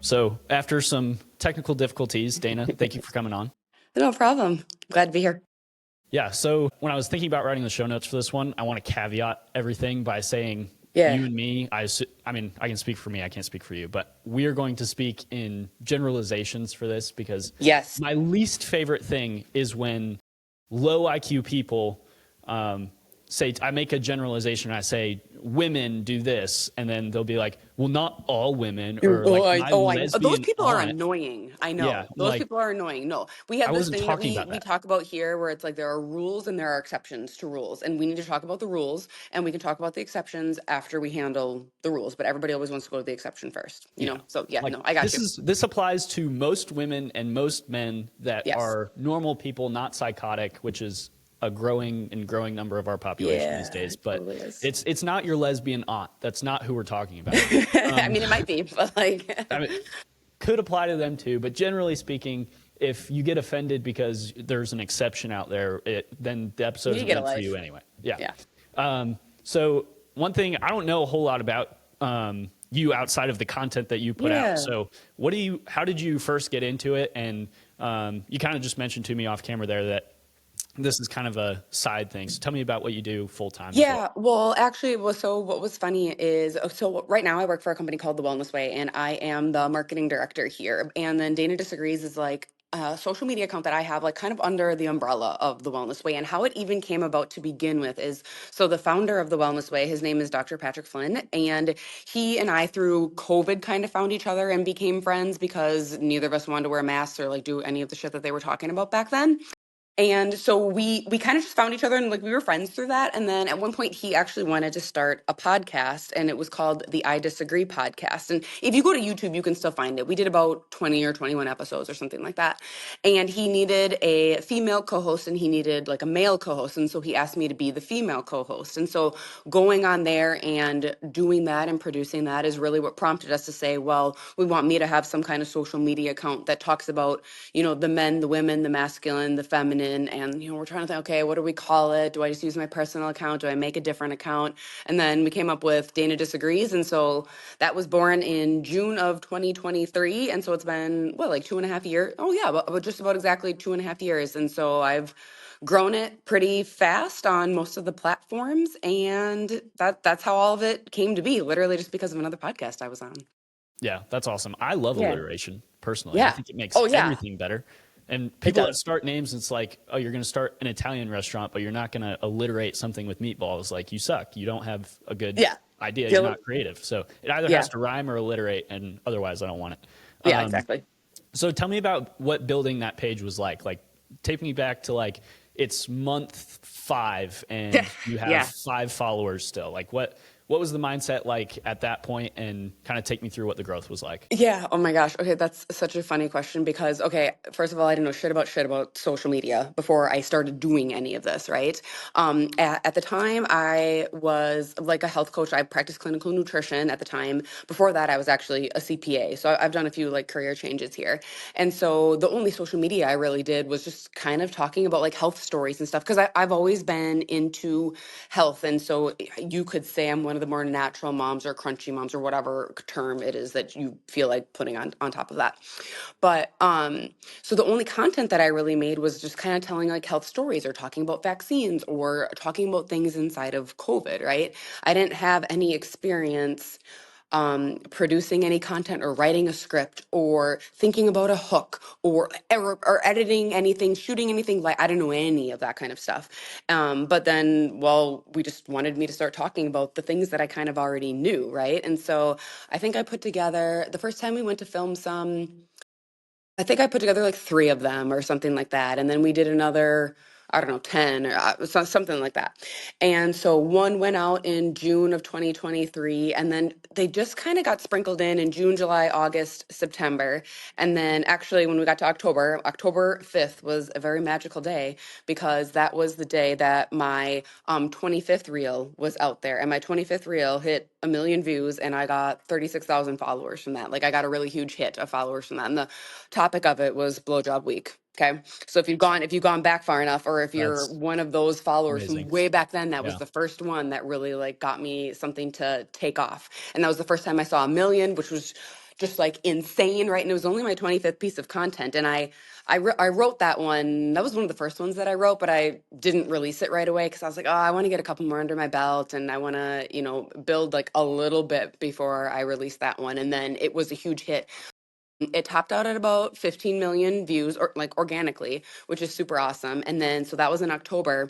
So after some technical difficulties, Dana, thank you for coming on. No problem. Glad to be here. Yeah. So when I was thinking about writing the show notes for this one, I want to caveat everything by saying Yeah. you and me, I mean, I can speak for me. I can't speak for you, but we are going to speak in generalizations for this because Yes. my least favorite thing is when low IQ people say, I make a generalization and I say, women do this. And then they'll be like, well, not all women, or Oh, like, am I, I oh, I, those lesbian people are aunt? annoying. I Yeah. know. I'm Those like, people are annoying. No, we I have this wasn't thing that talking we about we that. talk about here where it's like there are rules and there are exceptions to rules. And we need to talk about the rules and we can talk about the exceptions after we handle the rules. But everybody always wants to go to the exception first, you Yeah. know? So yeah, Like no, I got you. this applies to most women and most men that Yes. are normal people, not psychotic, which is a growing number of our population these Yeah, days. it But totally is. it's not your lesbian aunt. That's not who we're talking about. I mean, it might be, but like, I mean, could apply to them too, but generally speaking, if you get offended because there's an exception out there, then the episode you isn't get a meant for you life. anyway. Yeah. Yeah. So one thing I don't know a whole lot about you outside of the content that you put out. Yeah. So how did you first get into it? And you kind of just mentioned to me off camera there that this is kind of a side thing. So tell me about what you do full time as well. Yeah, well, actually, so what was funny is, so right now I work for a company called The Wellness Way, and I am the marketing director here. And then Dana Disagrees is like a social media account that I have, like kind of under the umbrella of The Wellness Way. And how it even came about to begin with is, so the founder of The Wellness Way, his name is Dr. Patrick Flynn, and he and I through COVID kind of found each other and became friends because neither of us wanted to wear masks or like do any of the shit that they were talking about back then. And so we kind of just found each other and like we were friends through that. And then at one point he actually wanted to start a podcast and it was called the I Disagree podcast. And if you go to YouTube, you can still find it. We did about 20 or 21 episodes or something like that. And he needed a female co-host and he needed like a male co-host. And so he asked me to be the female co-host. And so going on there and doing that and producing that is really what prompted us to say, well, we want me to have some kind of social media account that talks about, you know, the men, the women, the masculine, the feminine. And, you know, we're trying to think, okay, what do we call it? Do I just use my personal account? Do I make a different account? And then we came up with Dana Disagrees. And so that was born in June of 2023. And so it's been, what, like 2.5 years? Oh, yeah, just about exactly 2.5 years. And so I've grown it pretty fast on most of the platforms. And that's how all of it came to be, literally just because of another podcast I was on. Yeah, that's awesome. I love Yeah. alliteration personally. I Yeah. think it makes Oh, yeah, everything better. And it people that does. start names, it's like, oh, you're going to start an Italian restaurant, but you're not going to alliterate something with meatballs. Like, you suck. You don't have a good Yeah. idea. You're Kill it. not creative. So it either has Yeah. to rhyme or alliterate, and otherwise, I don't want it. Yeah, exactly. So tell me about what building that page was like. Like, take me back to like it's month 5 and you have Yeah. 5 followers still. Like, what was the mindset like at that point, and kind of take me through what the growth was like. Yeah. Oh my gosh. Okay, that's such a funny question because okay, first of all, I didn't know shit about social media before I started doing any of this, right? At the time, I was like a health coach. I practiced clinical nutrition at the time. Before that, I was actually a CPA. So I've done a few like career changes here. And so the only social media I really did was just kind of talking about like health stories and stuff because I've always been into health. And so you could say I'm one of the more natural moms or crunchy moms or whatever term it is that you feel like putting on top of that. But so the only content that I really made was just kind of telling like health stories or talking about vaccines or talking about things inside of COVID, right? I didn't have any experience producing any content or writing a script or thinking about a hook or editing anything, shooting anything. Like I don't know any of that kind of stuff. But then, well, we just wanted me to start talking about the things that I kind of already knew, right? And so I think I put together the first time we went to film some. I think I put together like 3 of them or something like that. And then we did another, I don't know, 10 or something like that. And so one went out in June of 2023. And then they just kind of got sprinkled in June, July, August, September. And then actually, when we got to October, October 5th was a very magical day because that was the day that my 25th reel was out there. And my 25th reel hit 1 million views and I got 36,000 followers from that. Like I got a really huge hit of followers from that. And the topic of it was blowjob week. Okay. So if you've gone back far enough, or if you're That's one of those followers from amazing. way back then, that was Yeah. the first one that really like got me something to take off. And that was the first time I saw 1 million, which was just like insane, right? And it was only my 25th piece of content. And I wrote that one. That was one of the first ones that I wrote, but I didn't release it right away because I was like, oh, I want to get a couple more under my belt and I want to, build like a little bit before I release that one. And then it was a huge hit. It topped out at about 15 million views or like organically, which is super awesome. And then so that was in October.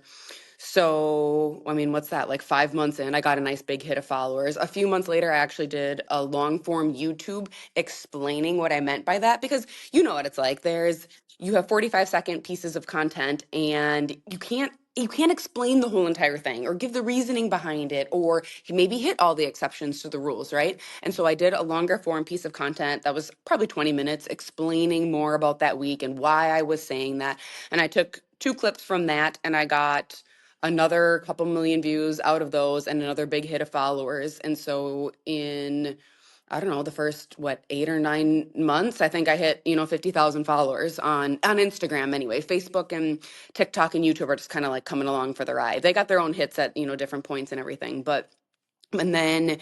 So, I mean, what's that? Like 5 months in, I got a nice big hit of followers. A few months later, I actually did a long form YouTube explaining what I meant by that because you know what it's like. You have 45-second pieces of content and you can't explain the whole entire thing or give the reasoning behind it or maybe hit all the exceptions to the rules, right? And so I did a longer form piece of content that was probably 20 minutes explaining more about that week and why I was saying that. And I took two clips from that and I got another couple million views out of those and another big hit of followers. And so in I don't know, the first 8 or 9 months, I think I hit, 50,000 followers on Instagram anyway. Facebook and TikTok and YouTube are just kind of like coming along for the ride. They got their own hits at, different points and everything. And then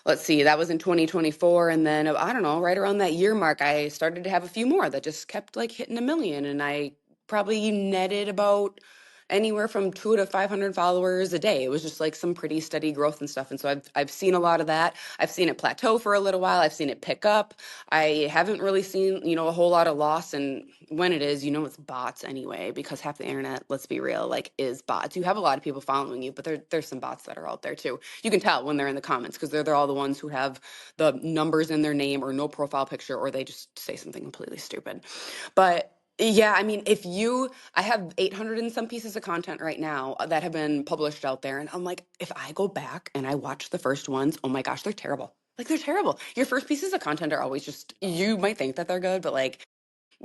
let's see, that was in 2024. And then I don't know, right around that year mark, I started to have a few more that just kept like hitting a million. And I probably netted about anywhere from 200 to 500 followers a day. It was just like some pretty steady growth and stuff. And so I've seen a lot of that. I've seen it plateau for a little while. I've seen it pick up. I haven't really seen, a whole lot of loss. And when it is, it's bots anyway, because half the internet, let's be real, like is bots. You have a lot of people following you, but there's some bots that are out there too. You can tell when they're in the comments because they're all the ones who have the numbers in their name or no profile picture, or they just say something completely stupid. But yeah, I mean, I have 800 and some pieces of content right now that have been published out there. And I'm like, if I go back and I watch the first ones, oh my gosh, they're terrible. Like, they're terrible. Your first pieces of content are always just, you might think that they're good, but like,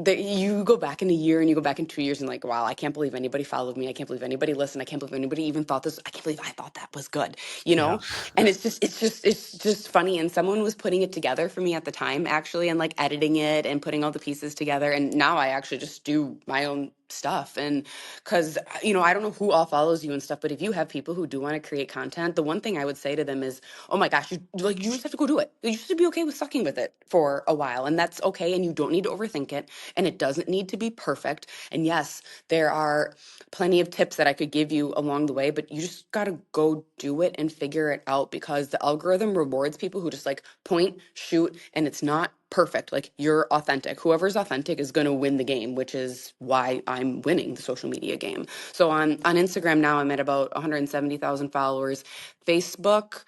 you go back in a year and you go back in 2 years and like, wow, I can't believe anybody followed me. I can't believe anybody listened. I can't believe anybody even thought this. I can't believe I thought that was good, Yeah. And it's just funny. And someone was putting it together for me at the time, actually, and like editing it and putting all the pieces together. And now I actually just do my own stuff. And because, I don't know who all follows you and stuff, but if you have people who do want to create content, the one thing I would say to them is, oh my gosh, you just have to go do it. You just have to be okay with sucking with it for a while. And that's okay. And you don't need to overthink it. And it doesn't need to be perfect. And yes, there are plenty of tips that I could give you along the way, but you just got to go do it and figure it out because the algorithm rewards people who just like point, shoot, and it's not perfect. Like you're authentic. Whoever's authentic is going to win the game, which is why I'm winning the social media game. So on Instagram now I'm at about 170,000 followers. Facebook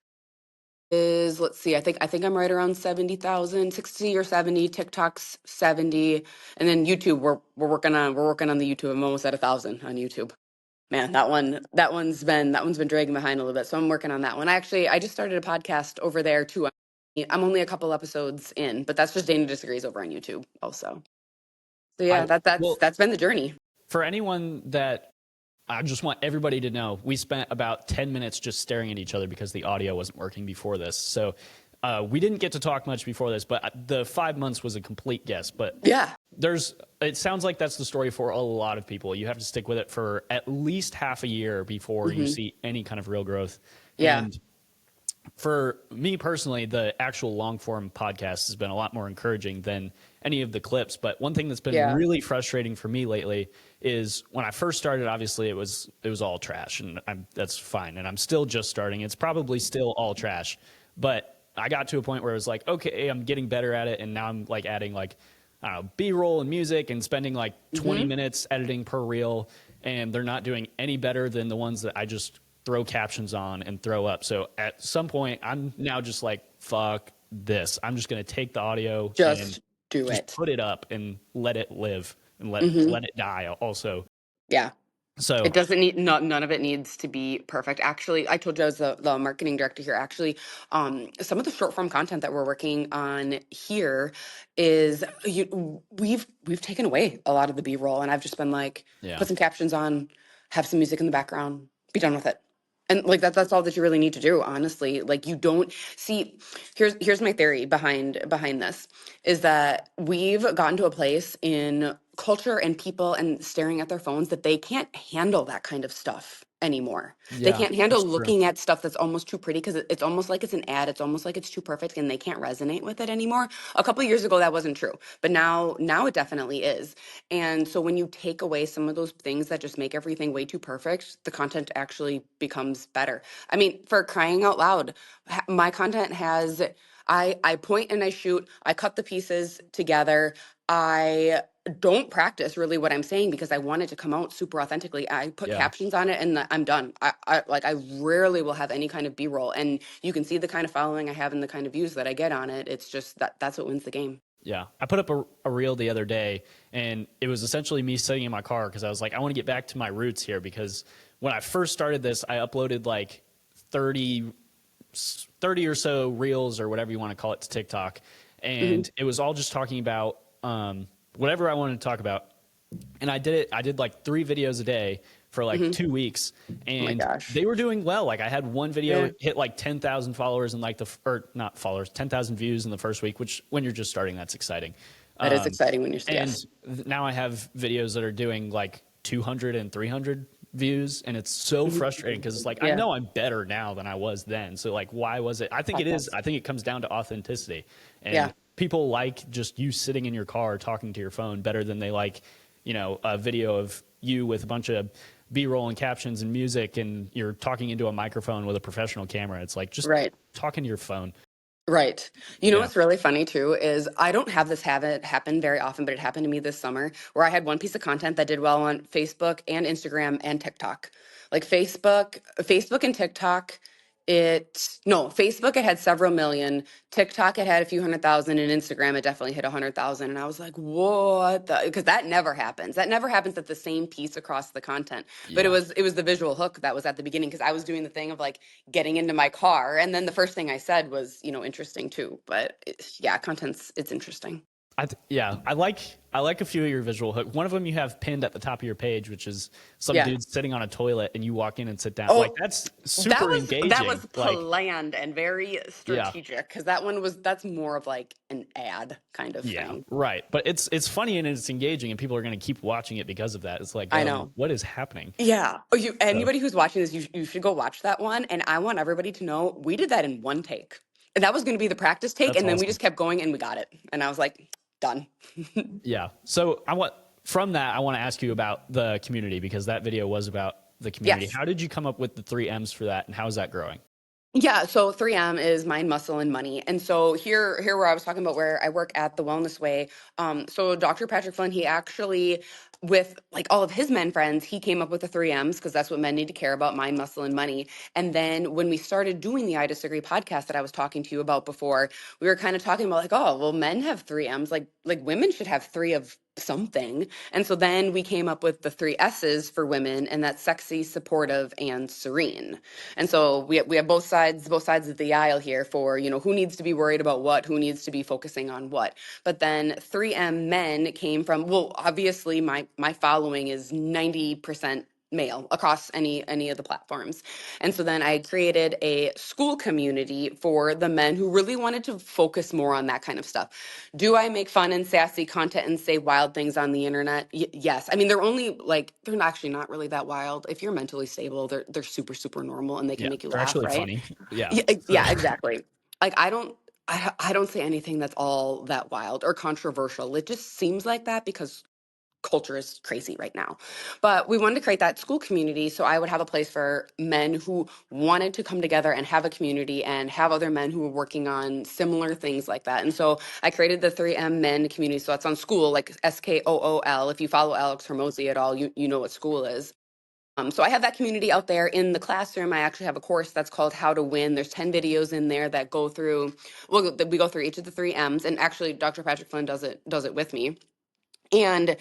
is, let's see, I think I'm right around 70,000, 60 or 70. TikTok's 70, and then YouTube we're working on the YouTube. I'm almost at 1,000 on YouTube. Man, that one's been dragging behind a little bit. So I'm working on that one. I just started a podcast over there too. I'm only a couple episodes in, but that's just Dana Disagrees over on YouTube also. So yeah, I that's well, that's been the journey. for anyone that I just want everybody to know, we spent about 10 minutes just staring at each other because the audio wasn't working before this. So we didn't get to talk much before this, but the 5 months was a complete guess. But Yeah. it sounds like that's the story for a lot of people. You have to stick with it for at least half a year before you see any kind of real growth. Yeah. And for me personally, the actual long form podcast has been a lot more encouraging than any of the clips. But one thing that's been Yeah. really frustrating for me lately is when I first started, obviously it was all trash, and that's fine. And I'm still just starting. It's probably still all trash, but I got to a point where it was like, okay, I'm getting better at it, and now I'm like adding like, I don't know, B-roll and music and spending like 20 minutes editing per reel, and they're not doing any better than the ones that I just throw captions on and throw up. So at some point, I'm now just like, fuck this. I'm just going to take the audio and Just do just it. put it up and let it live and Hmm. let it die also. Yeah. So It doesn't need none of it needs to be perfect. Actually, I told you I was the marketing director here. Actually, some of the short form content that we're working on here is we've taken away a lot of the B roll, and I've just been like, yeah, put some captions on, have some music in the background, be done with it. And like that's all that you really need to do, honestly. Like you don't see here's my theory behind this is that we've gotten to a place in culture and people and staring at their phones that they can't handle that kind of stuff anymore. They Yeah, can't handle that's true. looking at stuff that's almost too pretty because it's almost like it's an ad. It's almost like it's too perfect and they can't resonate with it anymore. A couple of years ago that wasn't true, but now it definitely is. And so when you take away some of those things that just make everything way too perfect, the content actually becomes better. I mean, for crying out loud, my content has I point and I shoot, I cut the pieces together. I don't practice really what I'm saying because I want it to come out super authentically. I put Yeah. captions on it and I'm done. I rarely will have any kind of B-roll, and you can see the kind of following I have and the kind of views that I get on it. It's just that's what wins the game. Yeah. I put up a reel the other day, and it was essentially me sitting in my car because I was like, I want to get back to my roots here, because when I first started this, I uploaded like 30 30 or so reels or whatever you want to call it to TikTok. Hmm. And it was all just talking about whatever I wanted to talk about. And I did it. I did like 3 videos a day for like Hmm. 2 weeks, Oh my and gosh. they were doing well. Like I had one Yeah, video hit like 10,000 followers in like or not followers, 10,000 views in the first week, which when you're just starting, that's exciting. that is Um, exciting when you're and yes. now I have videos that are doing like 200 and 300 views, and it's so Mhm. frustrating because it's like I Yeah, know I'm better now than I was then. So like, why was it? I think it is. podcast. I think it comes down to authenticity, Yeah, and people like just you sitting in your car talking to your phone better than they like, a video of you with a bunch of B-roll and captions and music, and you're talking into a microphone with a professional camera. It's like just right. talking to your phone. Right. You know Yeah. what's really funny too is I don't have this habit happen very often, but it happened to me this summer where I had one piece of content that did well on Facebook and Instagram and TikTok. Like Facebook and TikTok, Facebook it had several million, TikTok it had a few 100,000, and Instagram it definitely hit 100,000. And I was like, what the? Because that never happens. That never happens at the same piece across the content. But it Yeah. was it was the visual hook that was at the beginning because I was doing the thing of like getting into my car, and then the first thing I said was interesting too. But yeah, it's interesting. Yeah, I like a few of your visual hook. One of them you have pinned at the top of your page, which is some Yeah. dude sitting on a toilet and you walk in and sit down. Like Oh, that's that super was engaging. Like, planned and very yeah, strategic because that's more of like an ad kind of yeah, thing. right. But it's funny and it's engaging, and people are going to keep watching it because of that. It's like, I know. what is happening? Yeah. Oh, you So anybody who's watching this, you should go watch that one. And I want everybody to know we did that in one take. And that was going to be the practice take, that's and then we awesome. just kept going and we got it. And I was like, done. Yeah. So from that, I want to ask you about the community, because that video was about the community. Yes. How did you come up with the 3 M's for that, and how is that growing? Yeah, so 3M is mind, muscle, and money. And so here where I was talking about where I work at the Wellness Way. So Dr. Patrick Flynn, he actually, with like all of his men friends, he came up with the 3Ms because that's what men need to care about: mind, muscle, and money. And then when we started doing the I Disagree podcast that I was talking to you about before, we were kind of talking about like, oh, well, men have 3Ms, like women should have three of something. And so then we came up with the 3 S's for women, and that's sexy, supportive, and serene. And so we have both sides of the aisle here for, who needs to be worried about what, who needs to be focusing on what. But then 3M men came from, well, obviously my following is 90% male across any of the platforms. And so then I created a school community for the men who really wanted to focus more on that kind of stuff. Do I make fun and sassy content and say wild things on the internet? Yes. I mean, they're actually not really that wild. If you're mentally stable, they're super super normal and they can Yeah, make you they're laugh, actually right? funny. Yeah. Yeah, So yeah, exactly. Like I don't say anything that's all that wild or controversial. It just seems like that because culture is crazy right now. But we wanted to create that school community so I would have a place for men who wanted to come together and have a community and have other men who were working on similar things like that. And so I created the 3M men community. So that's on school, like SKOOL. If you follow Alex Hormozy at all, you know what school is. So I have that community out there in the classroom. I actually have a course that's called How to Win. There's 10 videos in there that go through, well, we go through each of the 3 M's, and actually Dr. Patrick Flynn does it with me. And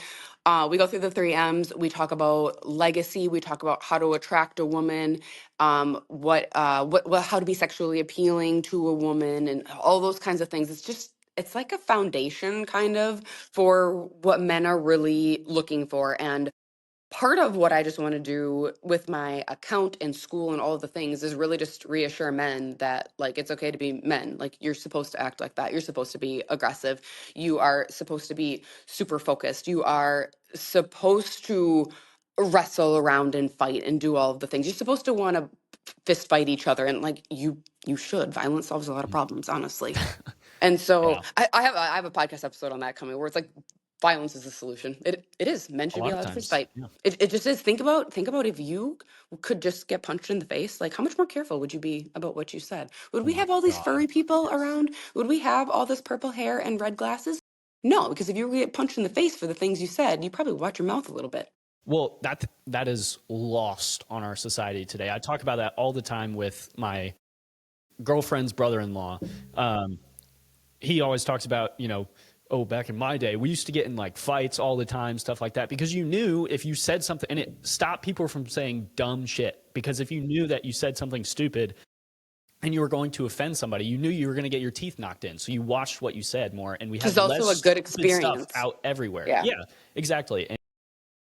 we go through the 3 M's. We talk about legacy. We talk about how to attract a woman, how to be sexually appealing to a woman, and all those kinds of things. It's like a foundation kind of for what men are really looking for. And part of what I just want to do with my account and school and all of the things is really just reassure men that like it's okay to be men. Like you're supposed to act like that. You're supposed to be aggressive. You are supposed to be super focused. You are supposed to wrestle around and fight and do all of the things. You're supposed to want to fist fight each other, and like you should. Violence solves a lot of problems, honestly. And so Yeah, I have a podcast episode on that coming where it's like violence is the solution. It is. Men a should be lot of allowed to fist times. fight. Yeah. It just is. Think about if you could just get punched in the face, like how much more careful would you be about what you said? Would Oh we my have all these God. furry people Yes. around? Would we have all this purple hair and red glasses? No, because if you were to get punched in the face for the things you said, you probably watch your mouth a little bit. Well, that is lost on our society today. I talk about that all the time with my girlfriend's brother-in-law. He always talks about, oh, back in my day, we used to get in like fights all the time, stuff like that, because you knew if you said something, and it stopped people from saying dumb shit. Because if you knew that you said something stupid and you were going to offend somebody, you knew you were going to get your teeth knocked in. So you watched what you said more, and we Which had is also less a good stupid stuff experience. out everywhere. Yeah. Yeah, exactly. And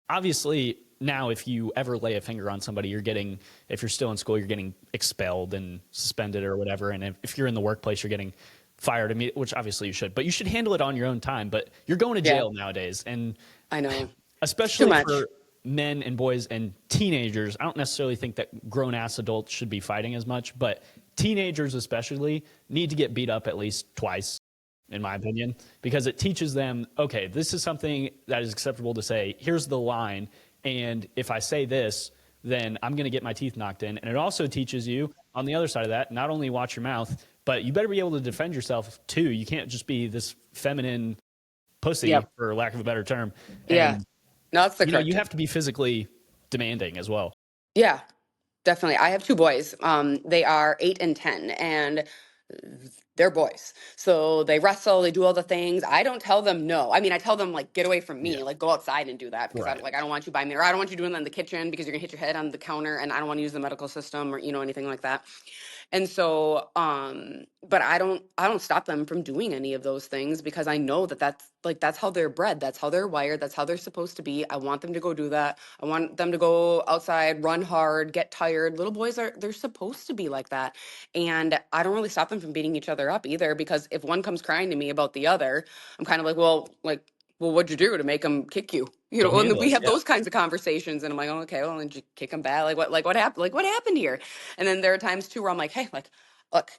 obviously, now if you ever lay a finger on somebody, if you're still in school, you're getting expelled and suspended or whatever. And if you're in the workplace, you're getting fired immediately, which obviously you should. But you should handle it on your own time. But you're going to Yeah, jail nowadays. And I know. It's too especially much. for men and boys and teenagers, I don't necessarily think that grown-ass adults should be fighting as much. But teenagers especially need to get beat up at least twice, in my opinion, because it teaches them, okay, this is something that is acceptable to say. Here's the line. And if I say this, then I'm going to get my teeth knocked in. And it also teaches you, on the other side of that, not only watch your mouth, but you better be able to defend yourself too. You can't just be this feminine pussy, Yep. for lack of a better term. Yeah. And, No, that's the you correct. have to be physically demanding as well. Yeah, definitely. I have two boys. They are 8 and 10, and they're boys. So they wrestle, they do all the things. I don't tell them no. I mean, I tell them like get away from Yeah. me, like go outside and do that because Right. I don't want you by me, or I don't want you doing that in the kitchen because you're gonna hit your head on the counter, and I don't want to use the medical system or anything like that. And so, but I don't stop them from doing any of those things because I know that that's how they're bred. That's how they're wired. That's how they're supposed to be. I want them to go do that. I want them to go outside, run hard, get tired. Little boys they're supposed to be like that. And I don't really stop them from beating each other up either because if one comes crying to me about the other, I'm kind of like, well, what'd you do to make them kick you? Go And handle we it. have Yeah. those kinds of conversations, and I'm like, oh, okay, well, then did you kick them back? Like what happened? Like what happened here? And then there are times too where I'm like, hey, like, look,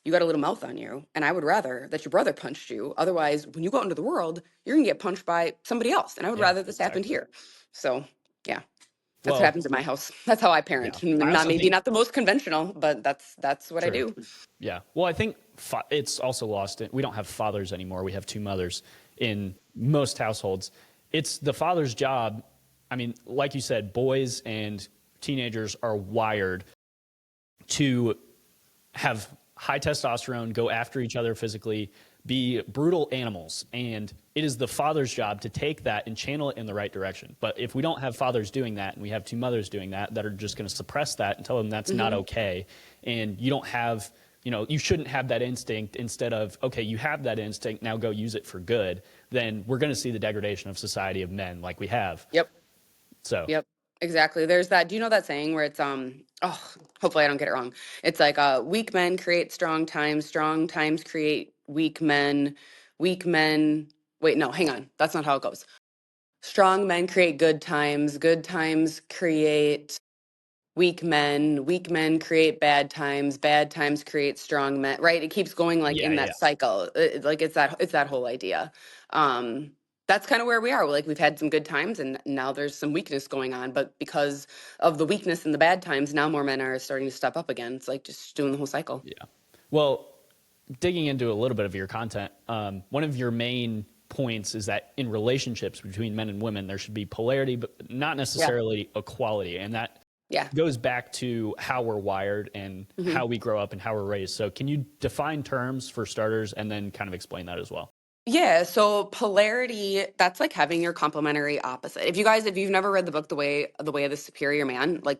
you got a little mouth on you, and I would rather that your brother punched you. Otherwise, when you go out into the world, you're gonna get punched by somebody else, and I would Yeah. rather this happened Exactly. here. So, yeah, that's what Well, happens in my house. That's how I yeah. parent. I Not also maybe think not the most conventional, but that's what I true. do. Yeah. Well, I think it's also lost. We don't have fathers anymore. We have two mothers in most households. It's the father's job. I mean, like you said, boys and teenagers are wired to have high testosterone, go after each other physically, be brutal animals. And it is the father's job to take that and channel it in the right direction. But if we don't have fathers doing that and we have two mothers doing that, that are just going to suppress that and tell them that's not okay. And you don't have, you shouldn't have that instinct instead of, okay, you have that instinct, now go use it for good. Then we're going to see the degradation of society of men like we have. Yep. So, Yep, exactly. There's that. Do you know that saying where it's hopefully I don't get it wrong. It's like weak men create strong times create weak men. Wait, no, hang on. That's not how it goes. Strong men create good times create weak men create bad times create strong men, right? It keeps going like yeah, in yeah. that cycle. Like it's that whole idea. That's kind of where we are. Like we've had some good times and now there's some weakness going on, but because of the weakness and the bad times, now more men are starting to step up again. It's like just doing the whole cycle. Yeah. Well, digging into a little bit of your content, one of your main points is that in relationships between men and women, there should be polarity, but not Yeah. necessarily equality. And that Yeah. goes back to how we're wired and hmm how we grow up and how we're raised. So, can you define terms for starters and then kind of explain that as well? Yeah, so polarity, that's like having your complementary opposite. If you've never read the book The Way of the Superior Man, like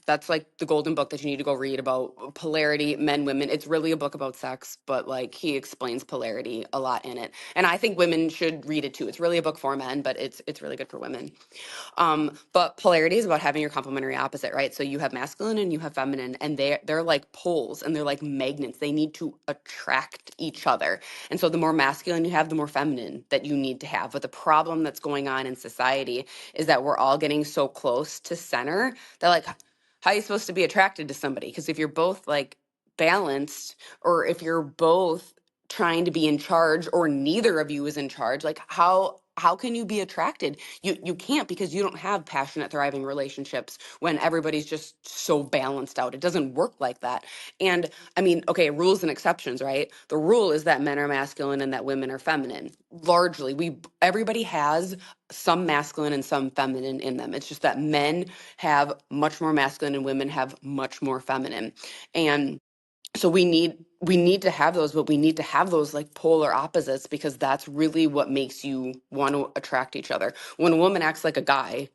That's like the golden book that you need to go read about polarity, men, women. It's really a book about sex, but like he explains polarity a lot in it. And I think women should read it too. It's really a book for men, but it's really good for women. But polarity is about having your complementary opposite, right? So you have masculine and you have feminine, and they're like poles and they're like magnets. They need to attract each other. And so the more masculine you have, the more feminine that you need to have. But the problem that's going on in society is that we're all getting so close to center that like how are you supposed to be attracted to somebody? Because if you're both like balanced, or if you're both trying to be in charge, or neither of you is in charge, like how can you be attracted? You can't, because you don't have passionate thriving relationships when everybody's just so balanced out. It doesn't work like that. And I mean, okay, rules and exceptions, right? The rule is that men are masculine and that women are feminine. Largely, we everybody has some masculine and some feminine in them. It's just that men have much more masculine and women have much more feminine. And so we need to have those, but we need to have those like polar opposites, because that's really what makes you want to attract each other. When a woman acts like a guy,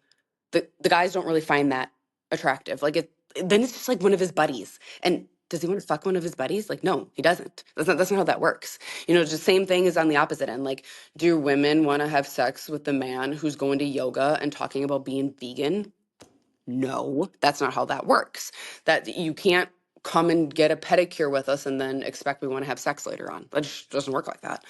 the guys don't really find that attractive. Like then it's just like one of his buddies. And does he want to fuck one of his buddies? Like, no, he doesn't. That's not how that works. It's the same thing as on the opposite end. Like, do women want to have sex with the man who's going to yoga and talking about being vegan? No, that's not how that works. That you can't come and get a pedicure with us and then expect we want to have sex later on. That just doesn't work like that.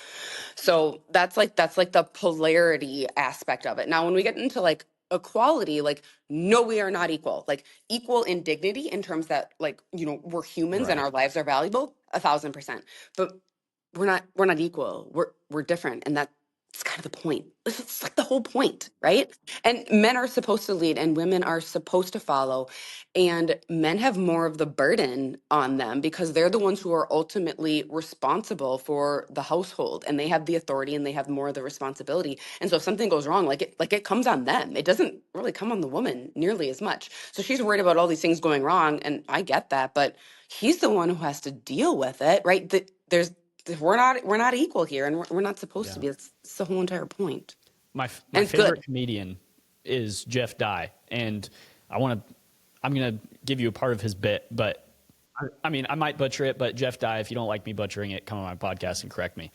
So that's like the polarity aspect of it. Now, when we get into like equality, like no, we are not equal. Like equal in dignity in terms that like, we're humans and Right. our lives are valuable, 1,000%. But we're not equal. We're different, and that's kind of the point. It's like the whole point, right? And men are supposed to lead and women are supposed to follow, and men have more of the burden on them because they're the ones who are ultimately responsible for the household, and they have the authority and they have more of the responsibility. And so if something goes wrong, like it comes on them. It doesn't really come on the woman nearly as much. So she's worried about all these things going wrong, and I get that, but he's the one who has to deal with it, right? We're not equal here, and we're not supposed to Yeah. be. That's the whole entire point, My and it's favorite good. comedian is Jeff Dye, and I'm gonna give you a part of his bit, but I mean I might butcher it, but Jeff Dye, if you don't like me butchering it, come on my podcast and correct me.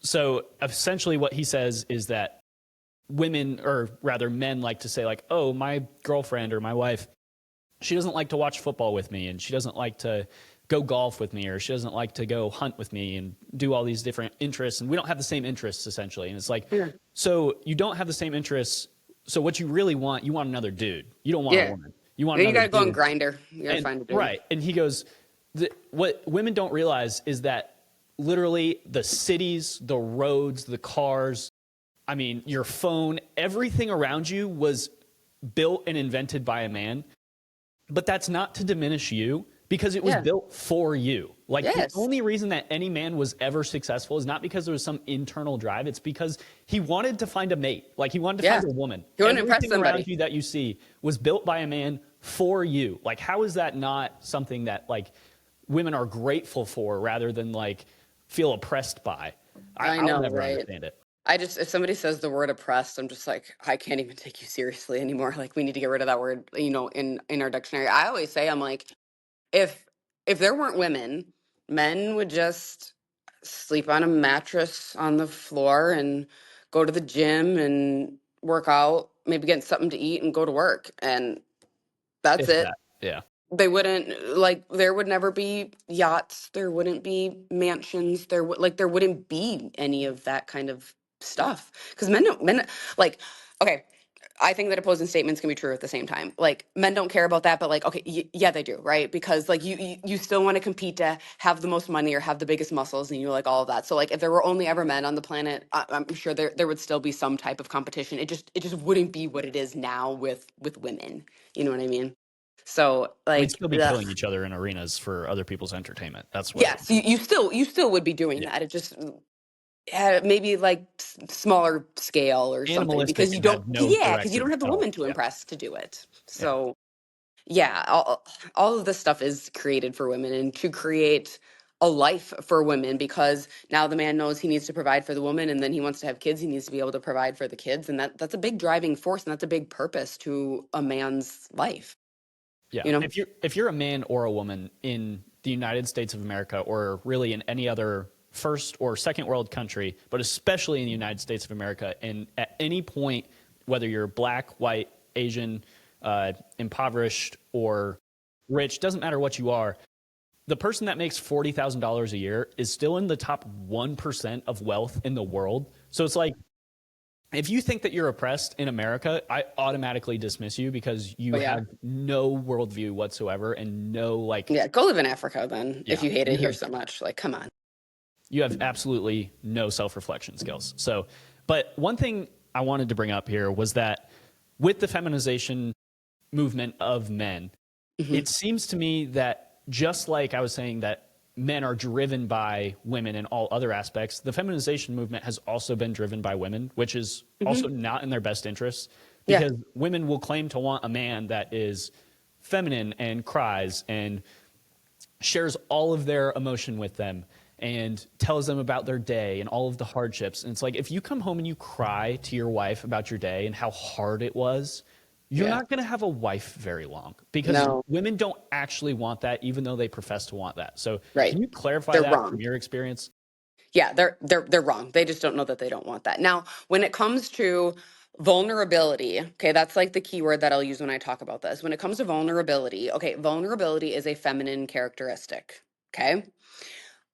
So essentially, what he says is that women, or rather men, like to say like, "Oh, my girlfriend or my wife, she doesn't like to watch football with me, and she doesn't like to go golf with me, or she doesn't like to go hunt with me and do all these different interests, and we don't have the same interests essentially." And it's like, Yeah. so you don't have the same interests, so what you really want, you want another dude, you don't want a Yeah. woman, you want Then you another gotta go on dude. Grinder. You gotta And find a dude. right, and he goes, what women don't realize is that literally the cities, the roads, the cars, I mean your phone, everything around you was built and invented by a man. But that's not to diminish you, because it was Yeah. built for you. Like the Yes. only reason that any man was ever successful is not because there was some internal drive. It's because he wanted to find a mate. Like he wanted to Yeah. find a woman. You want to impress Everything around somebody. you that you see was built by a man for you. Like how is that not something that like women are grateful for rather than like feel oppressed by? I I'll know, never right? understand it. If somebody says the word oppressed, I'm just like, I can't even take you seriously anymore. Like, we need to get rid of that word, in our dictionary. I always say, I'm like, if if there weren't women, men would just sleep on a mattress on the floor and go to the gym and work out, maybe get something to eat and go to work. And that's If it. that, yeah. They wouldn't, like, there would never be yachts, there wouldn't be mansions, there wouldn't be any of that kind of stuff, because men, like, okay, I think that opposing statements can be true at the same time. Like, men don't care about that, but like, okay, yeah, they do, right? Because like you still want to compete to have the most money or have the biggest muscles, and you like all of that. So like, if there were only ever men on the planet, I'm sure there would still be some type of competition. It just wouldn't be what it is now with women. You know what I mean? So We'd like, still be ugh. killing each other in arenas for other people's entertainment. That's what it would Yes, be. you still would be doing Yeah. that. It just maybe like smaller scale or something, Animalistic because you and don't, have no yeah, because you directive don't have the at all. woman to Yeah. impress to do it. Yeah. So yeah, all of this stuff is created for women and to create a life for women, because now the man knows he needs to provide for the woman, and then he wants to have kids, he needs to be able to provide for the kids, and that's a big driving force, and that's a big purpose to a man's life. Yeah. you know? If you're a man or a woman in the United States of America, or really in any other first or second world country, but especially in the United States of America, and at any point, whether you're black, white, Asian, impoverished, or rich, doesn't matter what you are, the person that makes $40,000 a year is still in the top 1% of wealth in the world. So it's like, if you think that you're oppressed in America, I automatically dismiss you because you But yeah. have no worldview whatsoever and no, like, Yeah, go live in Africa then if yeah, you hate it here so much. Like, come on. you have absolutely no self-reflection skills. So, but one thing I wanted to bring up here was that with the feminization movement of men, Hmm. it seems to me that just like I was saying that men are driven by women in all other aspects, the feminization movement has also been driven by women, which is also Hmm. not in their best interests Yeah. because women will claim to want a man that is feminine and cries and shares all of their emotion with them and tells them about their day and all of the hardships. And it's like, if you come home and you cry to your wife about your day and how hard it was, you're Yeah. not going to have a wife very long because No. women don't actually want that, even though they profess to want that. So, Right. can you clarify They're that from wrong. your experience? Yeah, they're wrong. They just don't know that they don't want that. Now, when it comes to vulnerability, okay, that's like the key word that I'll use when I talk about this. When it comes to vulnerability, okay, vulnerability is a feminine characteristic. Okay.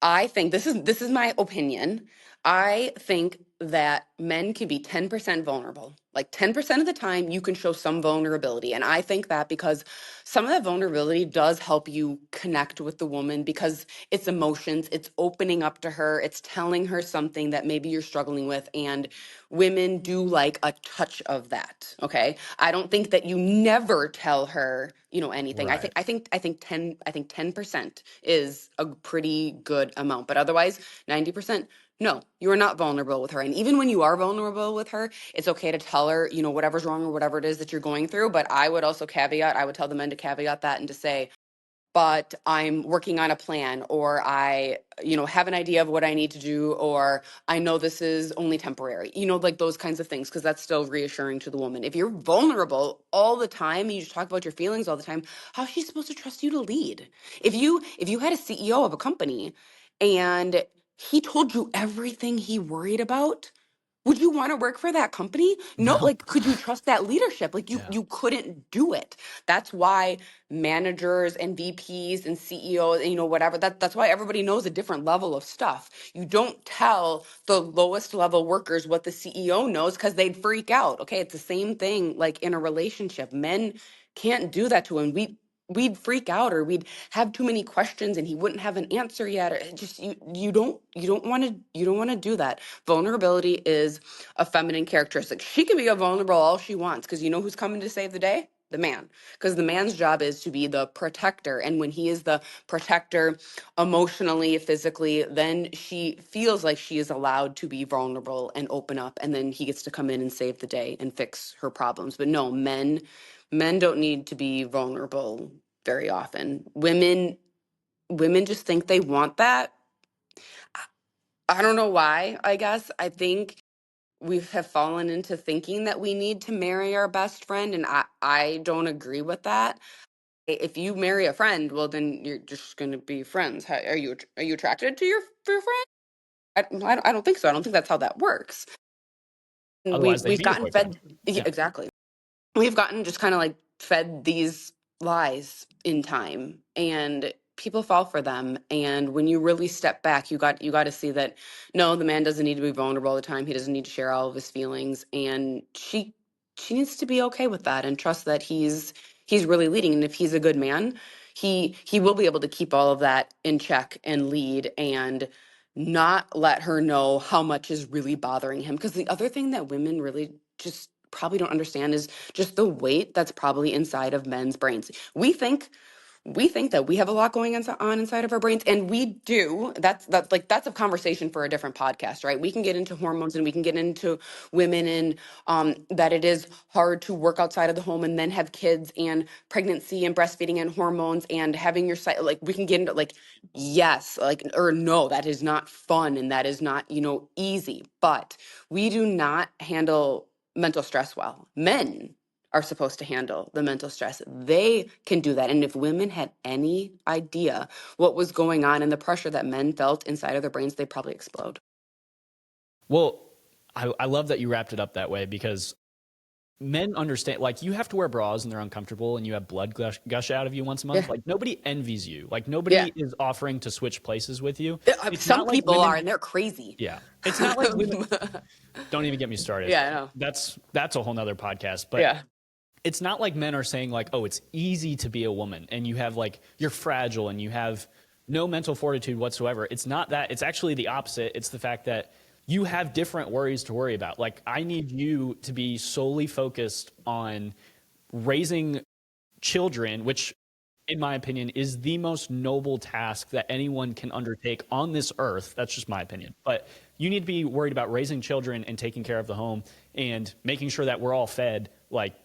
I think this is my opinion. I think that men can be 10% vulnerable. Like 10% of the time you can show some vulnerability. And I think that because some of that vulnerability does help you connect with the woman because it's emotions, it's opening up to her, it's telling her something that maybe you're struggling with, and women do like a touch of that, okay? I don't think that you never tell her, anything. I Right. think I think I think 10% is a pretty good amount, but otherwise 90%, no, you are not vulnerable with her. And even when you are vulnerable with her, it's okay to tell her, whatever's wrong or whatever it is that you're going through, but I would tell the men to caveat that and to say, but I'm working on a plan, or I, have an idea of what I need to do, or I know this is only temporary, like those kinds of things, because that's still reassuring to the woman. If you're vulnerable all the time and you just talk about your feelings all the time, how's she supposed to trust you to lead? If you had a CEO of a company and he told you everything he worried about, would you want to work for that company? No, No. like could you trust that leadership? Like you Yeah. you couldn't do it. That's why managers and VPs and CEOs and whatever, that's why everybody knows a different level of stuff. You don't tell the lowest level workers what the CEO knows cuz they'd freak out. Okay, it's the same thing like in a relationship. Men can't do that to women. We'd freak out, or we'd have too many questions and he wouldn't have an answer yet, or just you don't want to do that. Vulnerability is a feminine characteristic. She can be a vulnerable all she wants because you know who's coming to save the day? The man. Because the man's job is to be the protector. And when he is the protector emotionally, physically, then she feels like she is allowed to be vulnerable and open up. And then he gets to come in and save the day and fix her problems. But no, men don't need to be vulnerable very often. Women just think they want that. I don't know why, I guess. I think we have fallen into thinking that we need to marry our best friend, and I don't agree with that. If you marry a friend, well then you're just going to be friends. Are you attracted to your friend? I don't think so. I don't think that's how that works. And Otherwise, we've they'd we've be your gotten fed. boyfriend. Yeah, Yeah. exactly. We've gotten just kind of like fed these lies in time, and people fall for them. And when you really step back, you got to see that no, the man doesn't need to be vulnerable all the time. He doesn't need to share all of his feelings, and she needs to be okay with that and trust that he's really leading. And if he's a good man, he will be able to keep all of that in check and lead, and not let her know how much is really bothering him. Because the other thing that women really just probably don't understand is just the weight that's probably inside of men's brains. We think that we have a lot going on inside of our brains, and we do. That's a conversation for a different podcast, right? We can get into hormones and we can get into women, and that it is hard to work outside of the home and then have kids, and pregnancy and breastfeeding and hormones and having your site. Like we can get into like yes, like or no, that is not fun and that is not easy. But we do not handle mental stress well. Men are supposed to handle the mental stress. They can do that. And if women had any idea what was going on and the pressure that men felt inside of their brains, they'd probably explode. Well, I love that you wrapped it up that way, because men understand, like, you have to wear bras and they're uncomfortable and you have blood gush out of you once a month. Yeah. Like, nobody envies you. Like, Yeah. nobody is offering to switch places with you. It's Some not like people are, women. and they're crazy. Yeah. It's not like women. Don't even get me started. Yeah, I know. That's a whole nother podcast. But Yeah. it's not like men are saying, like, oh, it's easy to be a woman and you have, like, you're fragile and you have no mental fortitude whatsoever. It's not that. It's actually the opposite. It's the fact that you have different worries to worry about. Like, I need you to be solely focused on raising children, which, in my opinion, is the most noble task that anyone can undertake on this earth. That's just my opinion. But you need to be worried about raising children and taking care of the home and making sure that we're all fed, like,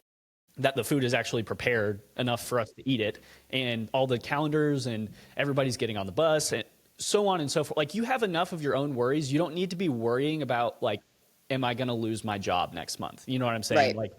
that the food is actually prepared enough for us to eat it, and all the calendars and everybody's getting on the bus and so on and so forth. Like, you have enough of your own worries. You don't need to be worrying about, like, am I going to lose my job next month? You know what I'm saying? Right. Like,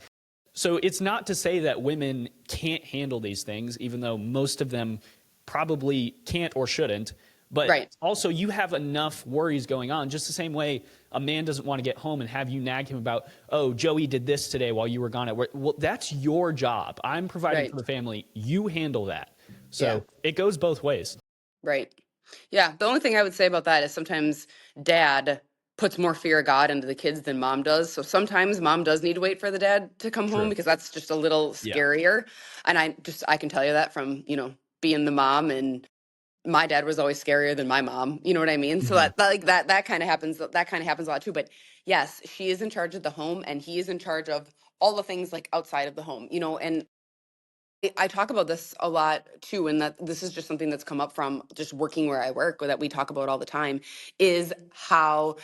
so it's not to say that women can't handle these things, even though most of them probably can't or shouldn't. But Right. also, you have enough worries going on, just the same way a man doesn't want to get home and have you nag him about, oh, Joey did this today while you were gone at work. Well, that's your job. I'm providing Right. for the family. You handle that. So Yeah. it goes both ways. Right. Yeah. The only thing I would say about that is sometimes dad puts more fear of God into the kids than mom does. So sometimes mom does need to wait for the dad to come home True. because that's just a little Yeah. scarier. And I can tell you that from, being the mom, and my dad was always scarier than my mom. You know what I mean? So Mhm. that kind of happens. That kind of happens a lot too. But yes, she is in charge of the home and he is in charge of all the things like outside of the home, and I talk about this a lot too, and that this is just something that's come up from just working where I work, or that we talk about all the time, is how,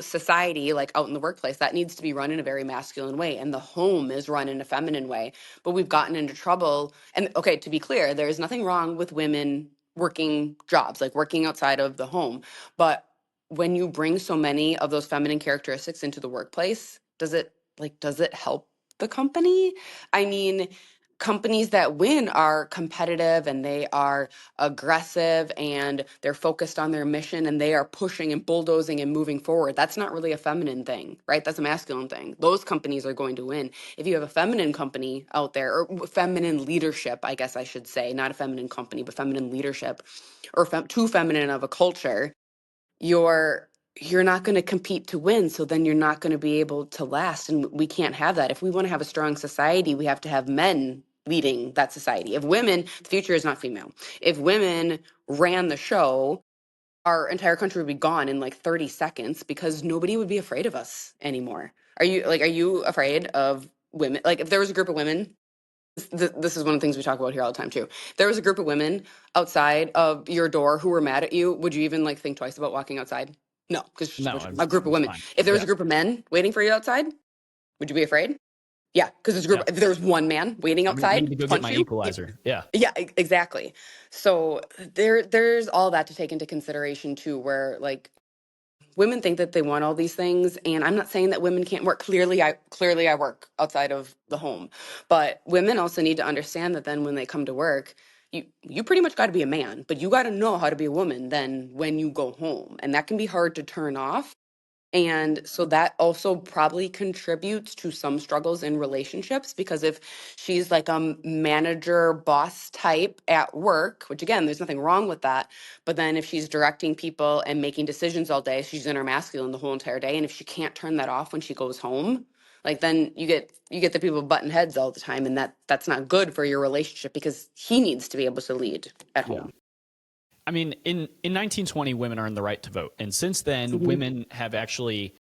society, like out in the workplace, that needs to be run in a very masculine way, and the home is run in a feminine way. But we've gotten into trouble. And okay, to be clear, there's nothing wrong with women working jobs, like working outside of the home. But when you bring so many of those feminine characteristics into the workplace, does it help the company? I mean, companies that win are competitive and they are aggressive and they're focused on their mission and they are pushing and bulldozing and moving forward. That's not really a feminine thing, right? That's a masculine thing. Those companies are going to win. If you have a feminine company out there, or feminine leadership, I guess I should say, not a feminine company, but feminine leadership, or too feminine of a culture, you're not going to compete to win, so then you're not going to be able to last, and we can't have that. If we want to have a strong society, we have to have men leading that society. If women, the future is not female. If women ran the show, our entire country would be gone in like 30 seconds because nobody would be afraid of us anymore. Are you afraid of women? Like, if there was a group of women, this is one of the things we talk about here all the time too. If there was a group of women outside of your door who were mad at you, would you even like think twice about walking outside? No, because it's just No, a group of it's women. fine. If there was Yeah. a group of men waiting for you outside, would you be afraid? Yeah, because there's a group. Yeah. If there was one man waiting I need outside to to go get punch my you, equalizer. Yeah. yeah, exactly. So there's all that to take into consideration too, where like women think that they want all these things, and I'm not saying that women can't work. Clearly I work outside of the home, but women also need to understand that then when they come to work, you pretty much got to be a man, but you got to know how to be a woman then when you go home, and that can be hard to turn off. And so that also probably contributes to some struggles in relationships, because if she's like a manager boss type at work, which again, there's nothing wrong with that. But then if she's directing people and making decisions all day, she's in her masculine the whole entire day. And if she can't turn that off when she goes home, like then you get the people butting heads all the time. And that's not good for your relationship, because he needs to be able to lead at Yeah. home. I mean, in 1920, women earned the right to vote. And since then, Mhm. women have actually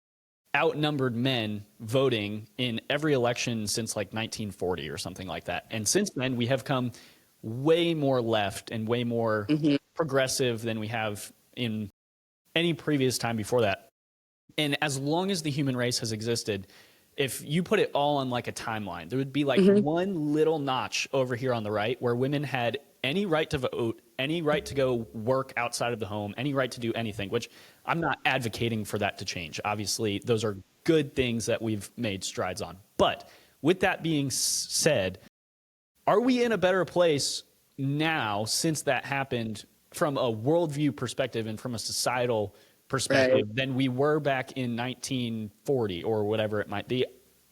outnumbered men voting in every election since like 1940 or something like that. And since then, we have come way more left and way more Mhm. progressive than we have in any previous time before that. And as long as the human race has existed, if you put it all on like a timeline, there would be like Mhm. one little notch over here on the right where women had any right to vote, any right to go work outside of the home, any right to do anything, which I'm not advocating for that to change. Obviously, those are good things that we've made strides on. But with that being said, are we in a better place now since that happened from a worldview perspective and from a societal Right. perspective than we were back in 1940 or whatever it might be?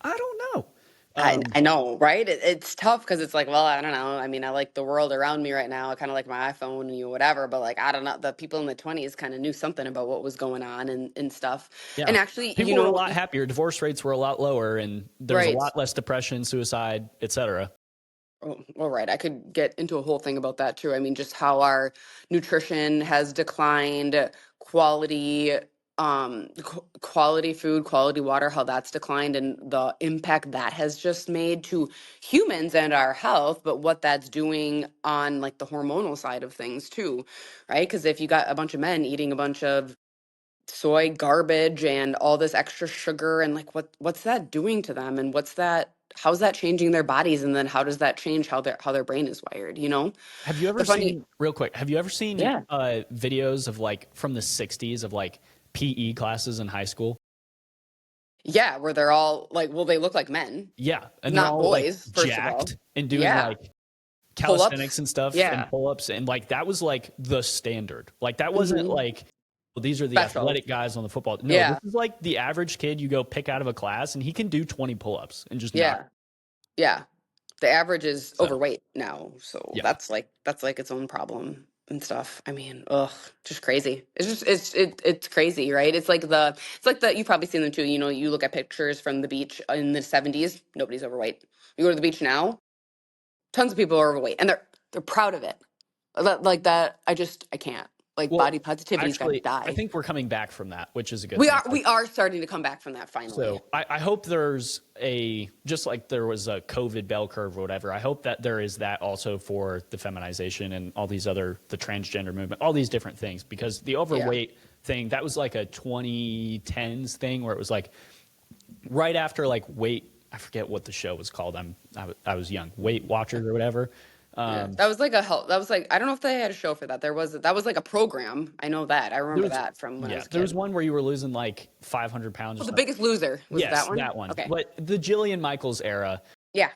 I don't know. I know, right? It's tough because it's like, well, I don't know. I mean, I like the world around me right now. I kind of like my iPhone and whatever, but like, I don't know. The people in the 20s kind of knew something about what was going on and stuff. Yeah. And actually, People were a lot happier. Divorce rates were a lot lower, and there was a right. lot less depression, suicide, etc. Oh, all right. I could get into a whole thing about that too. I mean, just how our nutrition has declined, quality, quality food, quality water, how that's declined, and the impact that has just made to humans and our health, but what that's doing on like the hormonal side of things too, right? Because if you got a bunch of men eating a bunch of soy garbage and all this extra sugar and like what's that doing to them, and how's that changing their bodies, and then how does that change how their brain is wired, Have you ever the funny seen, real quick, have you ever seen yeah videos of like from the 60s of like PE classes in high school? yeah where they're all like, well, they look like men, Yeah. And they're not all like boys, first of all. jacked and doing Yeah, like calisthenics pull-ups. and stuff and Yeah. pull-ups. And like that was like the standard. Like that wasn't Hmm. like, well, these are the Special. athletic guys on the football. No, this Yeah. is like the average kid you go pick out of a class and he can do 20 pull-ups and just not. Yeah. Yeah, the average is So, overweight now, so yeah. that's like its own problem and stuff. I mean, ugh, just crazy. It's crazy, right? It's like the you've probably seen them too. You look at pictures from the beach in the 70s, nobody's overweight. You go to the beach now, tons of people are overweight, and they're proud of it. Like that, I can't. Like, Well, body positivity's got to actually, I die. think we're coming back from that, which is a good We thing. are we are starting to come back from that finally. So I hope there's just like there was a COVID bell curve or whatever, I hope that there is that also for the feminization and all these the transgender movement, all these different things, because the Yeah. overweight thing, that was like a 2010s thing where it was like right after like I forget what the show was called. I was young, Weight Watchers or whatever. Yeah, that was like a help. That was like, I don't know if they had a show for that. That was like a program. I know that. I There remember was, that from when I yeah, was a there was kid. one where you were losing like 500 pounds or Oh, The something. Biggest Loser was Yes, that one. that one. Okay. But the Jillian Michaels era, Yeah.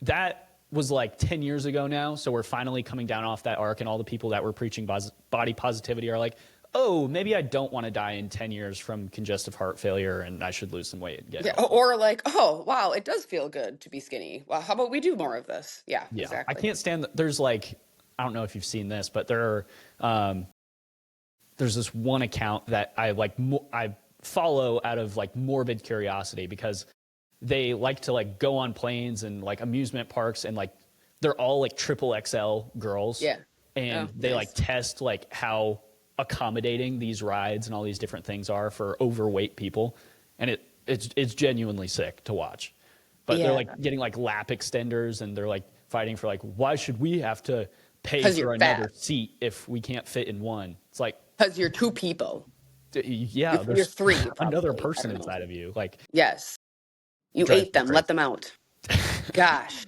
that was like 10 years ago now. So we're finally coming down off that arc, and all the people that were preaching body positivity are like, oh, maybe I don't want to die in 10 years from congestive heart failure and I should lose some weight and get Yeah. healthy. Or like, oh wow, it does feel good to be skinny. Well, how about we do more of this? Yeah, Yeah. I exactly. can't stand that. There's like, I don't know if you've seen this, but there's this one account that I follow out of like morbid curiosity, because they like to like go on planes and like amusement parks, and like they're all like triple XL girls, Yeah. and Oh, they like nice. test like how accommodating these rides and all these different things are for overweight people, and it's genuinely sick to watch. But they're Yeah. like getting like lap extenders, and they're like fighting for like, why should we have to pay Because you're for another fat. seat if we can't fit in one? It's like, Because you're two people. yeah, You're there's three another probably. I person don't know. inside of you. Like, Yes. You drives ate me them. Let crazy. them out. Gosh.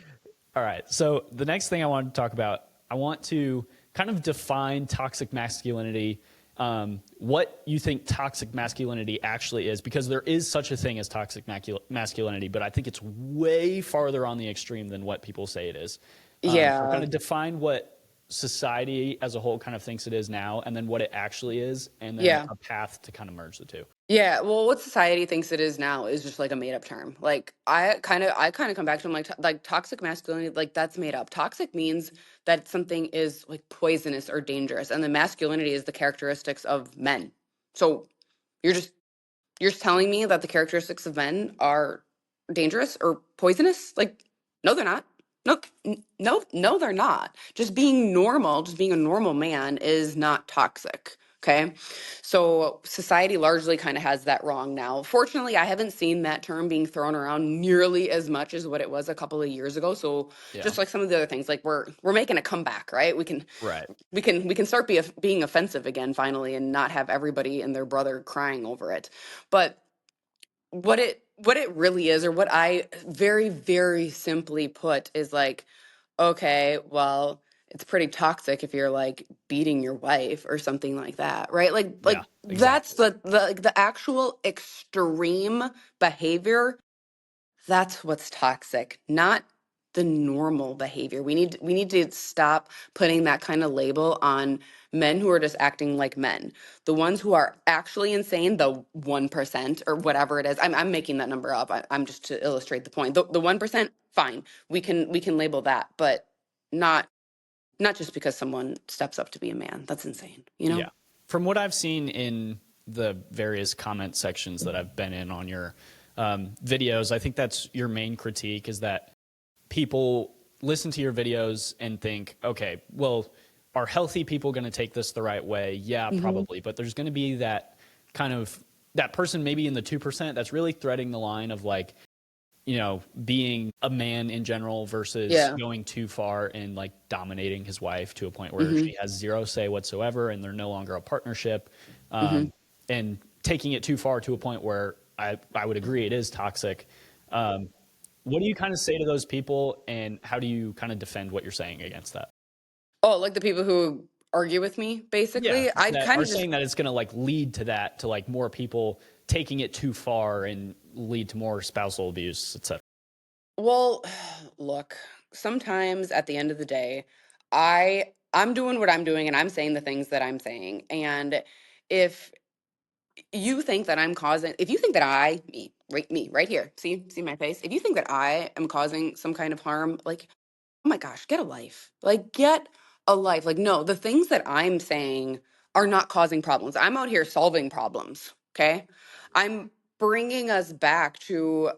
All right. So the next thing I want to talk about, I want to kind of define toxic masculinity, what you think toxic masculinity actually is, because there is such a thing as toxic masculinity, but I think it's way farther on the extreme than what people say it is. So Yeah. kind of define what society as a whole kind of thinks it is now, and then what it actually is, and then Yeah. a path to kind of merge the two. Yeah, well, what society thinks it is now is just like a made up term. Like, I kind of come back to them like toxic masculinity, like that's made up. Toxic means that something is like poisonous or dangerous, and the masculinity is the characteristics of men. So you're just you're just telling me that the characteristics of men are dangerous or poisonous? Like, no, they're not. No, no, no, they're not. Just being normal, just being a normal man is not toxic. Okay. So society largely kind of has that wrong now. Fortunately, I haven't seen that term being thrown around nearly as much as what it was a couple of years ago. So Yeah. just like some of the other things, like we're making a comeback, right? We can Right. we can start being offensive again finally, and not have everybody and their brother crying over it. But what it really is, or what I very very simply put is like, okay, well, it's pretty toxic if you're like beating your wife or something like that, right? Like Yeah. that's Exactly. the actual extreme behavior That's what's toxic, not the normal behavior. We need to stop putting that kind of label on men who are just acting like men. The ones who are actually insane, the 1% or whatever it is. I'm making that number up. I'm just to illustrate the point. The 1%, fine. We can label that, but not not just because someone steps up to be a man. That's insane, you know? Yeah. From what I've seen in the various comment sections that I've been in on your videos, I think that's your main critique is that people listen to your videos and think, okay, well, are healthy people going to take this the right way? Yeah, Hmm. probably. But there's going to be that kind of that person maybe in the 2% that's really threading the line of like, being a man in general versus Yeah. going too far and like dominating his wife to a point where Hmm. she has zero say whatsoever and they're no longer a partnership. Hmm. And taking it too far to a point where I would agree it is toxic. Um, what do you kind of say to those people and how do you kind of defend what you're saying against that? Oh, like the people who argue with me, Yeah, basically. I'd that kind are of just saying that it's going to like lead to that, to like more people taking it too far and lead to more spousal abuse, etc. Well, look, sometimes at the end of the day, I'm doing what I'm doing and I'm saying the things that I'm saying. And if if you think that me right here, see my face. If you think that I am causing some kind of harm, like, oh my gosh, get a life. Like, get a life. Like, no, the things that I'm saying are not causing problems. I'm out here solving problems. Okay. I'm bringing us back to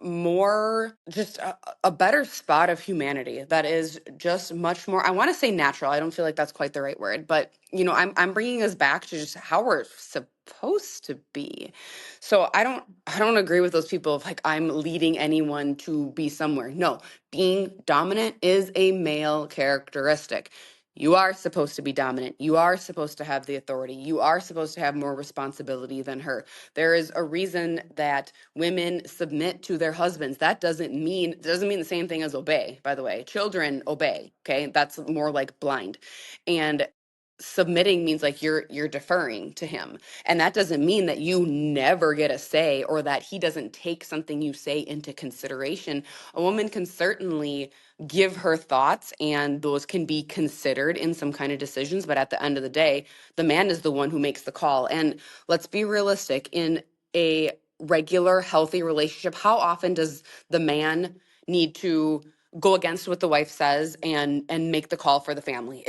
more just a better spot of humanity that is just much more, I want to say natural. I don't feel like that's quite the right word, but I'm bringing us back to just how we're supposed to be. So I don't agree with those people of like I'm leading anyone to be somewhere. No, being dominant is a male characteristic. You are supposed to be dominant. You are supposed to have the authority. You are supposed to have more responsibility than her. There is a reason that women submit to their husbands. That doesn't mean the same thing as obey, by the way. Children obey, okay? That's more like blind. And submitting means like you're deferring to him. And that doesn't mean that you never get a say or that he doesn't take something you say into consideration. A woman can certainly give her thoughts and those can be considered in some kind of decisions, but at the end of the day, the man is the one who makes the call. And let's be realistic, in a regular healthy relationship, how often does the man need to go against what the wife says and make the call for the family?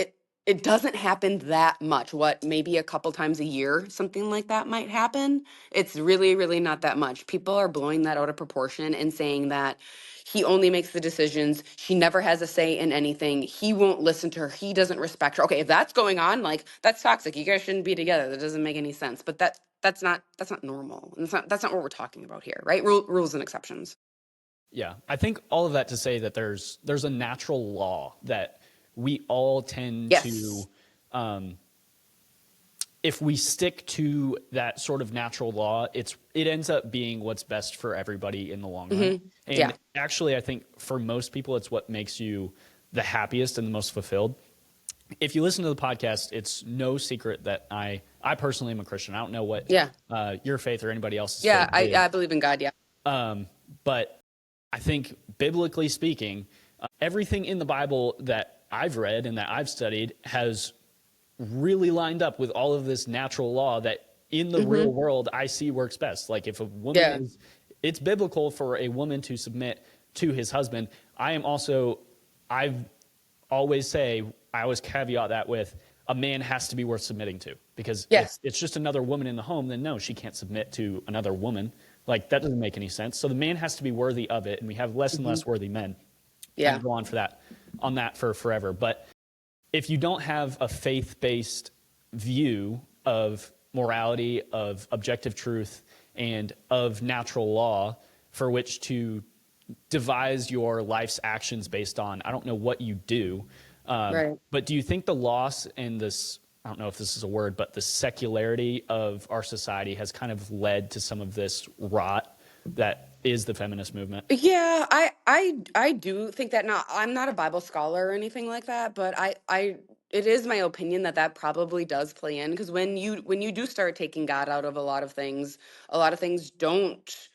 It doesn't happen that much. What, maybe a couple times a year, something like that might happen. It's really, really not that much. People are blowing that out of proportion and saying that he only makes the decisions. She never has a say in anything. He won't listen to her. He doesn't respect her. Okay, if that's going on, like that's toxic. You guys shouldn't be together. That doesn't make any sense. But that's not normal. And that's not what we're talking about here, right? Rules and exceptions. Yeah, I think all of that to say that there's a natural law that we all tend Yes. to, if we stick to that sort of natural law, it ends up being what's best for everybody in the long run. Hmm. Yeah. And actually, I think for most people, it's what makes you the happiest and the most fulfilled. If you listen to the podcast, it's no secret that I personally am a Christian. I don't know what Yeah. your faith or anybody else's Yeah. faith I is, believe in God. Yeah. but I think biblically speaking, everything in the Bible that I've read and that I've studied has really lined up with all of this natural law that in the real Hmm. world I see works best. Like if a woman Yeah. is, it's biblical for a woman to submit to his husband. I've always say, I always caveat that with a man has to be worth submitting to because if Yes. it's just another woman in the home, then no, she can't submit to another woman. Like that doesn't make any sense. So the man has to be worthy of it, and we have less and Hmm. less worthy men. I Yeah. can go on that for forever. But if you don't have a faith-based view of morality, of objective truth, and of natural law for which to devise your life's actions based on, I don't know what you do, Right. but do you think the loss and this, I don't know if this is a word, but the secularity of our society has kind of led to some of this rot that is the feminist movement? Yeah, I do think that. Now, I'm not a Bible scholar or anything like that, but I it is my opinion that that probably does play in, because when you do start taking God out of a lot of things don't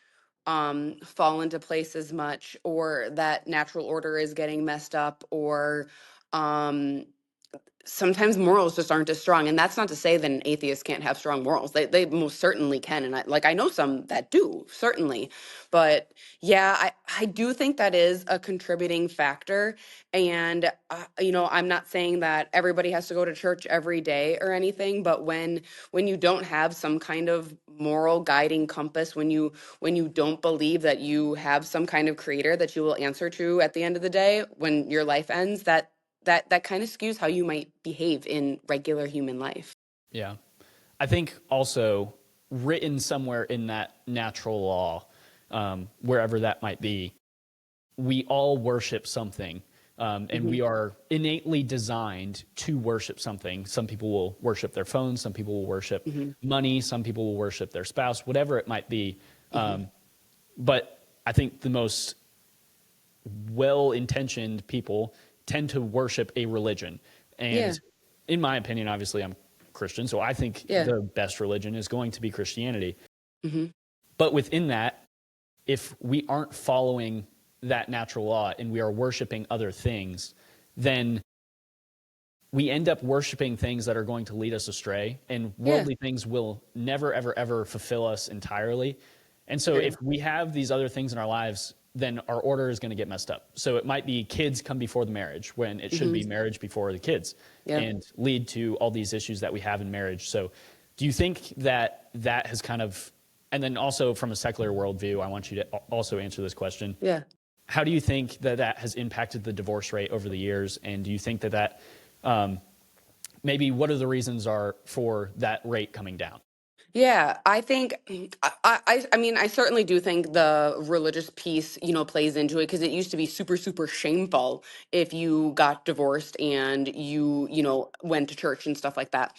fall into place as much, or that natural order is getting messed up, or um, sometimes morals just aren't as strong. And that's not to say that an atheist can't have strong morals. They most certainly can. And I know some that do, certainly. But yeah, I do think that is a contributing factor. And, I'm not saying that everybody has to go to church every day or anything, but when you don't have some kind of moral guiding compass, when you don't believe that you have some kind of creator that you will answer to at the end of the day, when your life ends, that kind of skews how you might behave in regular human life. Yeah. I think also written somewhere in that natural law, wherever that might be, we all worship something. And Hmm. we are innately designed to worship something. Some people will worship their phones, some people will worship Hmm. money, some people will worship their spouse, whatever it might be. Hmm. But I think the most well intentioned people tend to worship a religion. Yeah. And in my opinion, obviously, I'm Christian, so I think Yeah. the best religion is going to be Christianity. Hmm. But within that, if we aren't following that natural law and we are worshiping other things, then we end up worshiping things that are going to lead us astray, and Yeah. worldly things will never, ever, ever fulfill us entirely. And so, True. if we have these other things in our lives, then our order is going to get messed up. So, it might be kids come before the marriage when it should Hmm. be marriage before the kids, Yeah. and lead to all these issues that we have in marriage. So, do you think that that has kind of, and then also from a secular worldview, I want you to also answer this question. Yeah. How do you think that that has impacted the divorce rate over the years? And do you think that maybe what are the reasons are for that rate coming down? Yeah, I think I mean I certainly do think the religious piece, plays into it, because it used to be super super shameful if you got divorced and you went to church and stuff like that.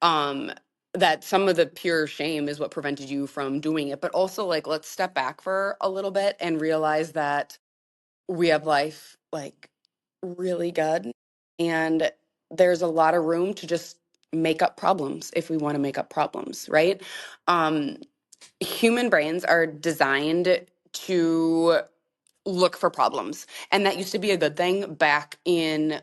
Um that some of the pure shame is what prevented you from doing it. But also, like, let's step back for a little bit and realize that we have life, like, really good, and there's a lot of room to just make up problems if we want to make up problems, right? um Human brains are designed to look for problems. And that used to be a good thing back in,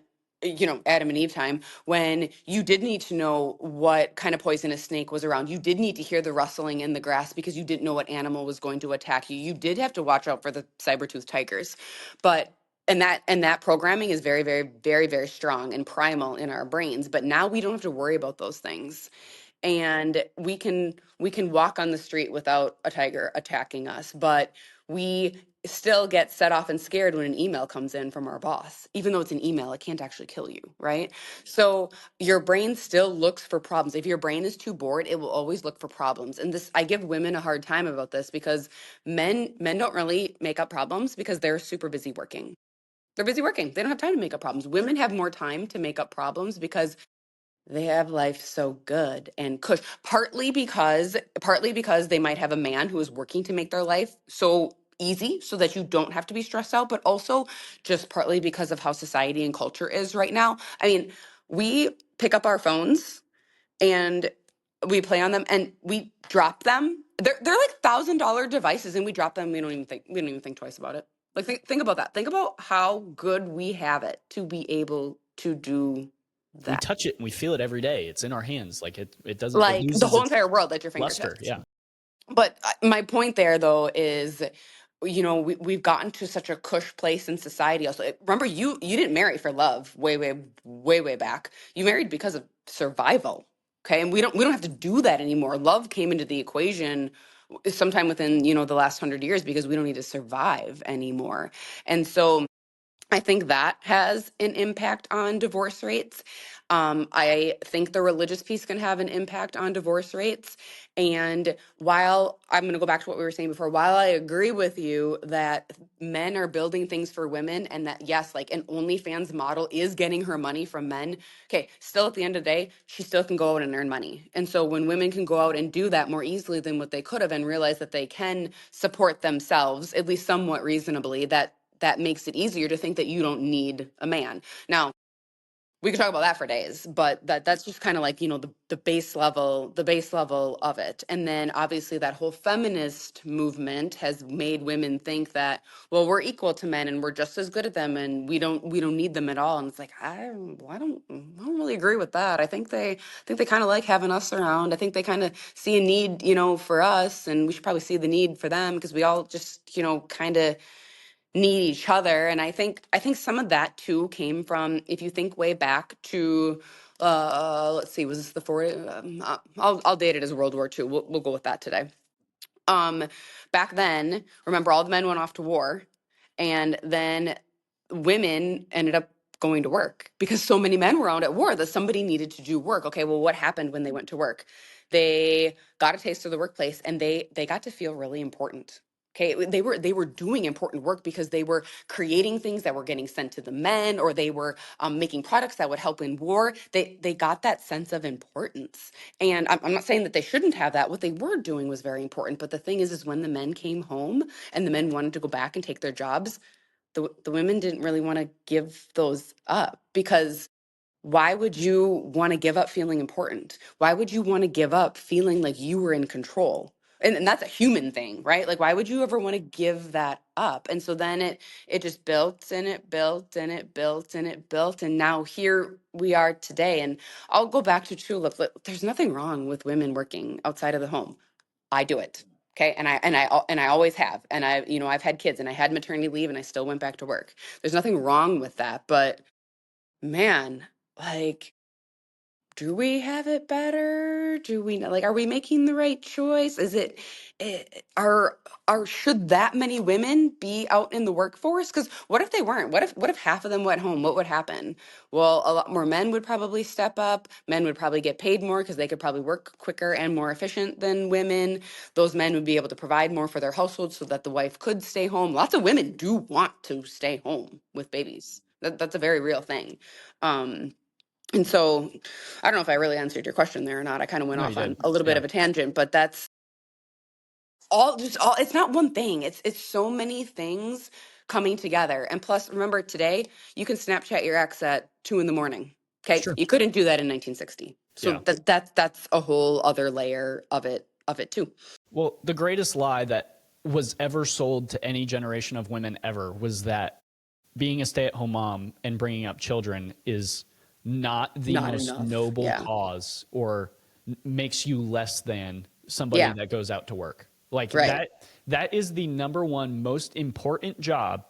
Adam and Eve time, when you did need to know what kind of poisonous snake was around. You did need to hear the rustling in the grass because you didn't know what animal was going to attack you. You did have to watch out for the saber-toothed tigers. But and that programming is very, very, very, very strong and primal in our brains. But now we don't have to worry about those things, and we can walk on the street without a tiger attacking us. But we still get set off and scared when an email comes in from our boss. Even though it's an email, it can't actually kill you, right? So your brain still looks for problems. If your brain is too bored, it will always look for problems. And this, I give women a hard time about this, because men don't really make up problems because they're super busy working. They're busy working. They don't have time to make up problems. Women have more time to make up problems because they have life so good and cush. Partly because they might have a man who is working to make their life so easy so that you don't have to be stressed out, but also just partly because of how society and culture is right now. I mean, we pick up our phones and we play on them and we drop them. They're like $1,000 devices, and we drop them. We don't even think twice about it. Like, think about that. Think about how good we have it to be able to do We that. touch it and we feel it every day. It's in our hands. Like it doesn't, it Like, the loses whole its entire world at your luster. fingertips. Yeah. But my point there, though, is, we've gotten to such a cush place in society. Also, remember, you didn't marry for love, way way way way back. You married because of survival. Okay, and we don't have to do that anymore. Love came into the equation sometime within, the last 100 years, because we don't need to survive anymore. And so I think that has an impact on divorce rates. I think the religious piece can have an impact on divorce rates. And while I'm going to go back to what we were saying before, while I agree with you that men are building things for women, and that, yes, like, an OnlyFans model is getting her money from men, okay, still at the end of the day, she still can go out and earn money. And so when women can go out and do that more easily than what they could have, and realize that they can support themselves, at least somewhat reasonably, that makes it easier to think that you don't need a man. Now, We could talk about that for days, but that's just kind of like, the base level of it. And then obviously that whole feminist movement has made women think that, well, we're equal to men and we're just as good at them and we don't need them at all. And it's like, I don't really agree with that. I think they kind of like having us around. I think they kind of see a need, for us, and we should probably see the need for them because we all just, kind of need each other. And I think some of that too came from, if you think way back to, let's see, was this the 40, I'll date it as World War II. We'll go with that today. um Back then, remember, all the men went off to war, and then women ended up going to work because so many men were out at war that somebody needed to do work. Okay, well, what happened when they went to work? They got a taste of the workplace, and they got to feel really important. Okay, they were doing important work because they were creating things that were getting sent to the men, or they were making products that would help in war. They got that sense of importance. And I'm not saying that they shouldn't have that. What they were doing was very important. But the thing is when the men came home and the men wanted to go back and take their jobs, the women didn't really want to give those up, because why would you want to give up feeling important? Why would you want to give up feeling like you were in control? And that's a human thing, right? Like, why would you ever want to give that up? And so then it just built and it built and it built and it built. And now here we are today. And I'll go back to Tulip. There's nothing wrong with women working outside of the home. I do it. Okay. And I always have. And I've had kids and I had maternity leave and I still went back to work. There's nothing wrong with that. But man, like, do we have it better? Do we like, are we making the right choice? Is it, eh, are should that many women be out in the workforce? Because what if they weren't? What if half of them went home? What would happen? Well, a lot more men would probably step up. Men would probably get paid more because they could probably work quicker and more efficient than women. Those men would be able to provide more for their household so that the wife could stay home. Lots of women do want to stay home with babies. That's a very real thing. And so I don't know if I really answered your question there or not. I kind of went No, you off on did. a little bit Yeah, of a tangent, but that's all, it's not one thing. It's so many things coming together. And plus, remember, today you can Snapchat your ex at 2 a.m. it's Okay. true. You couldn't do that in 1960. So Yeah. that's a whole other layer of it too. Well, the greatest lie that was ever sold to any generation of women ever was that being a stay-at-home mom and bringing up children is not the Not most enough. noble Yeah. cause or makes you less than somebody Yeah. that goes out to work. Like Right. that is the number one most important job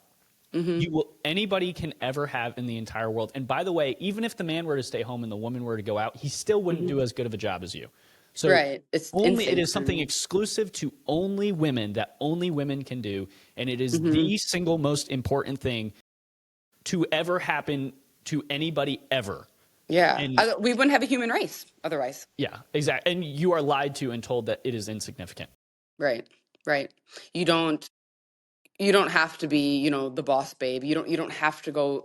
Mm-hmm. anybody can ever have in the entire world. And by the way, even if the man were to stay home and the woman were to go out, he still wouldn't Mm-hmm. do as good of a job as you. So Right. It's only it insane is for something me. exclusive to only women that only women can do, and it is Mm-hmm. the single most important thing to ever happen to anybody ever. Yeah. And We wouldn't have a human race otherwise. yeah, exactly. And you are lied to and told that it is insignificant. Right. Right. You don't you don't have to be, the boss babe. You don't have to go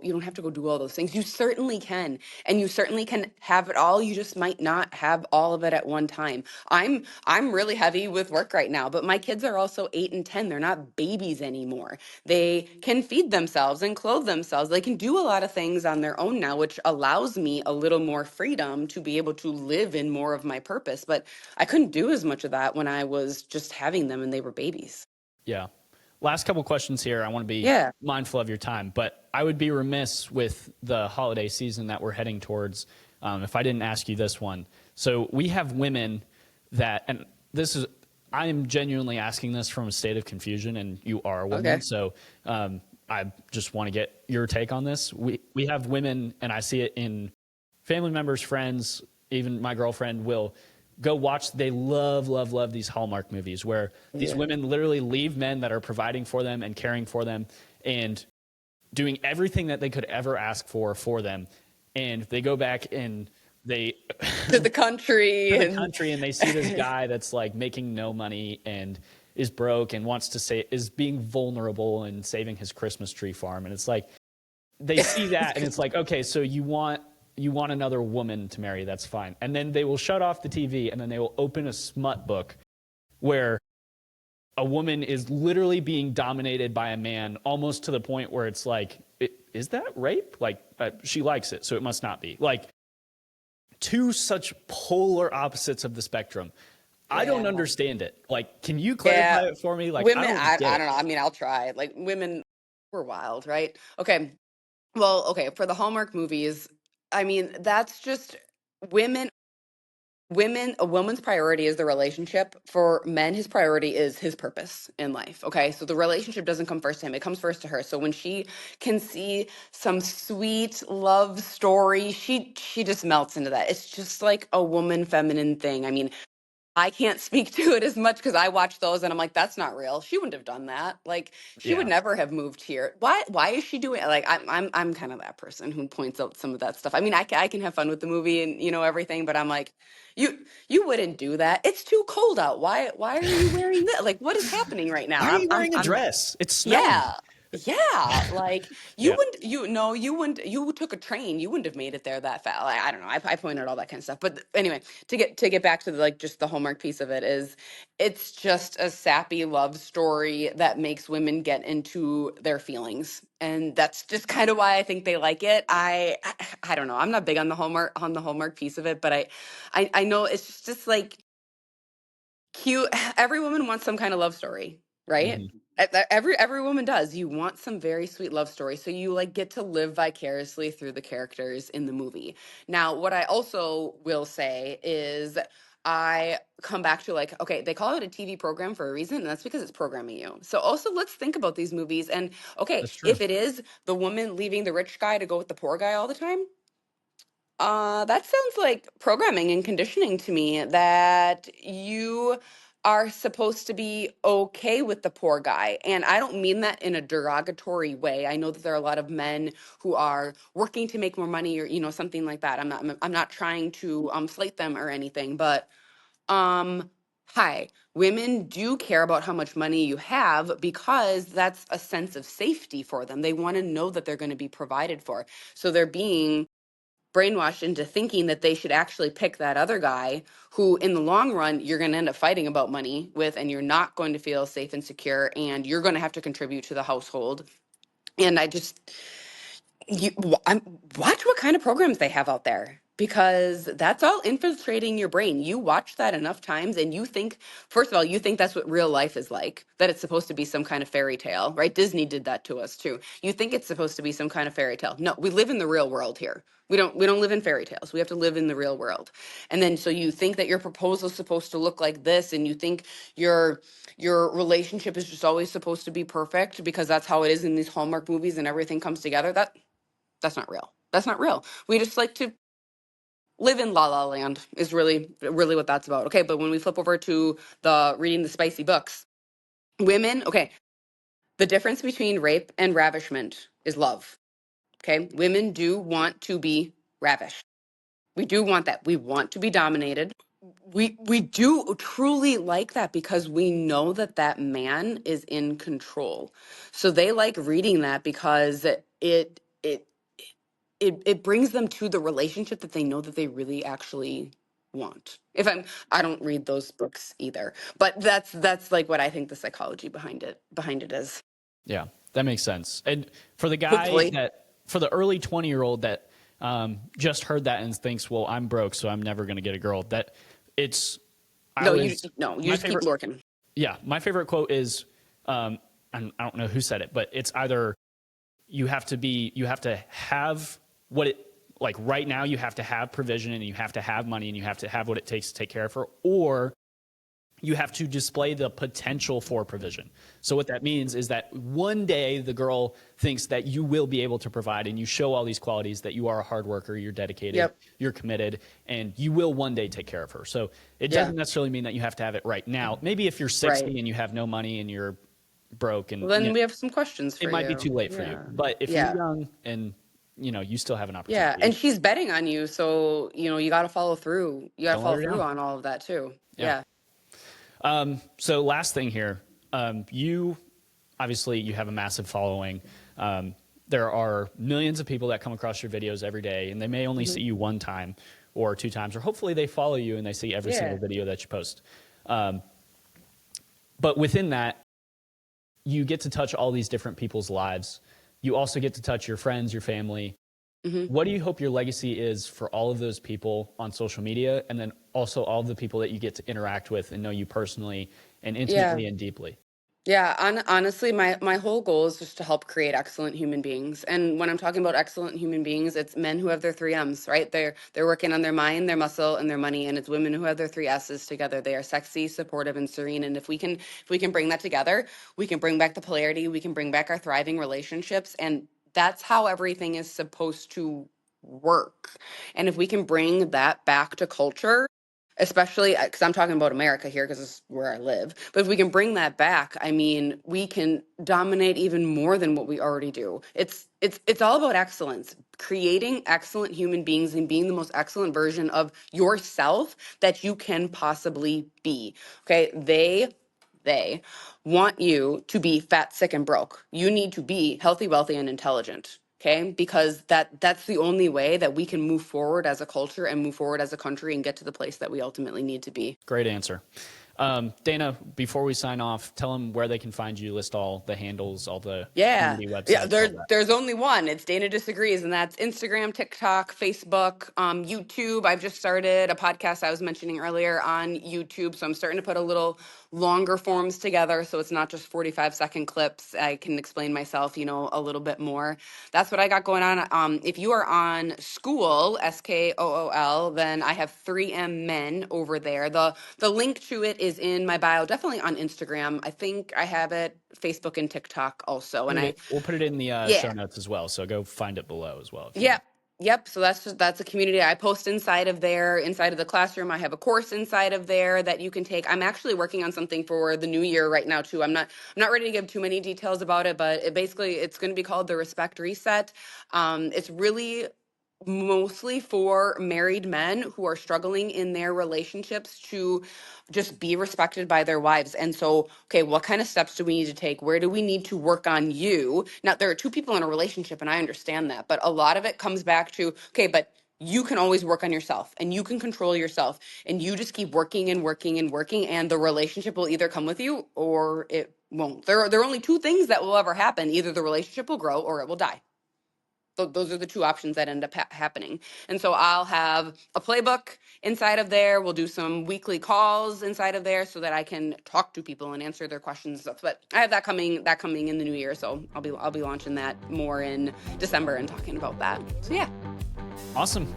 do all those things. You certainly can. And you certainly can have it all. You just might not have all of it at one time. I'm really heavy with work right now, but my kids are also 8 and 10. They're not babies anymore. They can feed themselves and clothe themselves. They can do a lot of things on their own now, which allows me a little more freedom to be able to live in more of my purpose. But I couldn't do as much of that when I was just having them and they were babies. Yeah. Last couple questions here. I want to be Yeah. mindful of your time, but I would be remiss with the holiday season that we're heading towards if I didn't ask you this one. So we have women that, and this is, I am genuinely asking this from a state of confusion, and you are a woman, Okay. so I just want to get your take on this. We have women, and I see it in family members, friends, even my girlfriend will go watch. They love these Hallmark movies where these Yeah. women literally leave men that are providing for them and caring for them and doing everything that they could ever ask for them. And they go back and they To the country to the and country and they see this guy that's like making no money and is broke and wants to say is being vulnerable and saving his Christmas tree farm. And it's like they see that and it's like, okay, so you want another woman to marry, that's fine. And then they will shut off the TV and then they will open a smut book where a woman is literally being dominated by a man almost to the point where it's like is that rape? Like, she likes it, so it must not be. Like, two such polar opposites of the spectrum. I don't Yeah. understand it. Like, can you Yeah. clarify it for me? Like, I Women, don't get I it. don't know. I mean, I'll try. Like women, we're wild, right? Okay. Well, okay, for the Hallmark movies, I mean, that's just women a woman's priority is the relationship. For men, his priority is his purpose in life. Okay? So the relationship doesn't come first to him. It comes first to her. So when she can see some sweet love story, she just melts into that. It's just like a woman feminine thing. I mean, I can't speak to it as much because I watch those and I'm like, that's not real. She wouldn't have done that. Like, she would Yeah. never have moved here. Why is she doing it? Like, I'm kind of that person who points out some of that stuff. I mean, I can have fun with the movie and everything, but I'm like, you you wouldn't do that. It's too cold out. Why are you wearing that? Like, what is happening right now? Why are you wearing a I'm that. dress? It's snowing. Yeah. Yeah, like you Yeah. wouldn't, you wouldn't, you took a train, you wouldn't have made it there that fast. I don't know. I pointed out all that kind of stuff. But anyway, to get back to the, like just the Hallmark piece of it is, it's just a sappy love story that makes women get into their feelings, and that's just kind of why I think they like it. I don't know. I'm not big on the Hallmark piece of it, but I know it's just like cute. Every woman wants some kind of love story, right? Hmm. Every woman does. You want some very sweet love story, so you like get to live vicariously through the characters in the movie. Now, what I also will say is, I come back to, like, okay, they call it a TV program for a reason, and that's because it's programming you. So also, let's think about these movies, and okay, That's true. if it is the woman leaving the rich guy to go with the poor guy all the time, that sounds like programming and conditioning to me, that you are supposed to be okay with the poor guy. And I don't mean that in a derogatory way. I know that there are a lot of men who are working to make more money, or something like that. I'm not trying to slate them or anything, but um hi, women do care about how much money you have because that's a sense of safety for them. They want to know that they're going to be provided for. So they're being brainwashed into thinking that they should actually pick that other guy who in the long run you're going to end up fighting about money with, and you're not going to feel safe and secure, and you're going to have to contribute to the household. And I just, watch what kind of programs they have out there, because that's all infiltrating your brain. You watch that enough times and you think, first of all, you think that's what real life is like, that it's supposed to be some kind of fairy tale, right? Disney did that to us too. You think it's supposed to be some kind of fairy tale. No, we live in the real world here. We don't live in fairy tales. We have to live in the real world. And then so you think that your proposal is supposed to look like this, and you think your relationship is just always supposed to be perfect because that's how it is in these Hallmark movies and everything comes together. That's not real. That's not real. We just like to live in La La Land is really, really what that's about. Okay, but when we flip over to the reading the spicy books, women, okay, the difference between rape and ravishment is love. Okay, women do want to be ravished. We do want that. We want to be dominated. We do truly like that because we know that that man is in control. So they like reading that because it brings them to the relationship that they know that they really actually want. I don't read those books either, but that's like what I think the psychology behind it is. Yeah, that makes sense. And for the guy Hopefully. for the early 20-year-old that just heard that and thinks, well, I'm broke, so I'm never going to get a girl. It's, I No, you was, no, you my just keep favorite, lurking. yeah, my favorite quote is, I don't know who said it, but it's either you have to have what it, like right now, you have to have provision and you have to have money and you have to have what it takes to take care of her, or you have to display the potential for provision. So what that means is that one day the girl thinks that you will be able to provide, and you show all these qualities, that you are a hard worker, you're dedicated, Yep. you're committed, and you will one day take care of her. So it Yeah. doesn't necessarily mean that you have to have it right now. Maybe if you're Right. 60 and you have no money and you're broke, and Well, then we have some questions it for might be you. too late for you. Yeah. But if you're Yeah. young and you still have an Yeah. And opportunity, she's betting on you, so you got to follow through. You got to don't let follow her through down. on all of that too. Yeah. Yeah. So last thing here, you obviously you have a massive following. There are millions of people that come across your videos every day, and they may only Mhm. see you one time or two times, or hopefully they follow you and they see every Yeah. single video that you post. But within that, you get to touch all these different people's lives. You also get to touch your friends, your family. Hmm. What do you hope your legacy is for all of those people on social media, and then also all of the people that you get to interact with and know you personally and Yeah. intimately and deeply? Yeah, honestly, my whole goal is just to help create excellent human beings. And when I'm talking about excellent human beings, it's men who have their three M's, right? They're working on their mind, their muscle, and their money. And it's women who have their three S's together. They are sexy, supportive, and serene. And if we can bring that together, we can bring back the polarity, we can bring back our thriving relationships. And that's how everything is supposed to work. And if we can bring that back to culture, especially because I'm talking about America here because it's where I live. But if we can bring that back, I mean, we can dominate even more than what we already do. It's all about excellence, creating excellent human beings and being the most excellent version of yourself that you can possibly be. Okay, they want you to be fat, sick, and broke. You need to be healthy, wealthy, and intelligent. Okay, because that's the only way that we can move forward as a culture and move forward as a country and get to the place that we ultimately need to be. Great answer. Dana, before we sign off, tell them where they can find you, list all the handles, all the Yeah. community Yeah. websites, all that. There's only one. It's Dana Disagrees, and that's Instagram, TikTok, Facebook, YouTube. I've just started a podcast I was mentioning earlier on YouTube. So I'm starting to put a little longer forms together. So it's not just 45-second clips. I can explain myself, a little bit more. That's what I got going on. If you are on School, SKOOL, then I have 3M Men over there. The link to it is in my bio, definitely on Instagram. I think I have it Facebook and TikTok also. And We'll put it in the show yeah, notes as well. So go find it below as well if you want. yep. Yep. So that's a community I post inside of there, inside of the classroom. I have a course inside of there that you can take. I'm actually working on something for the new year right now too. I'm not ready to give too many details about it, but it's going to be called the Respect Reset. It's really mostly for married men who are struggling in their relationships to just be respected by their wives. And so, okay, what kind of steps do we need to take? Where do we need to work on you? Now, there are two people in a relationship, and I understand that, but a lot of it comes back to, okay, but you can always work on yourself and you can control yourself and you just keep working and working and working, and the relationship will either come with you or it won't. There are only two things that will ever happen. Either the relationship will grow or it will die. Those are the two options that end up happening. And so I'll have a playbook inside of there. We'll do some weekly calls inside of there so that I can talk to people and answer their questions and stuff. But I have that coming in the new year. So I'll be launching that more in December and talking about that. So yeah. Awesome.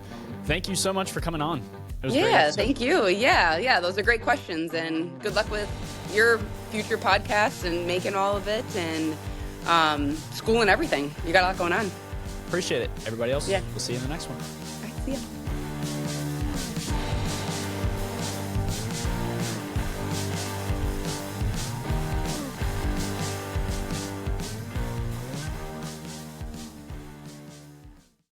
Thank you so much for coming on. It was a great Yeah, episode. thank you. Yeah, those are great questions, and good luck with your future podcasts and making all of it, and school and everything. You got a lot going on. Appreciate it. Everybody else, Yeah. we'll see you in the next one. All right, see ya.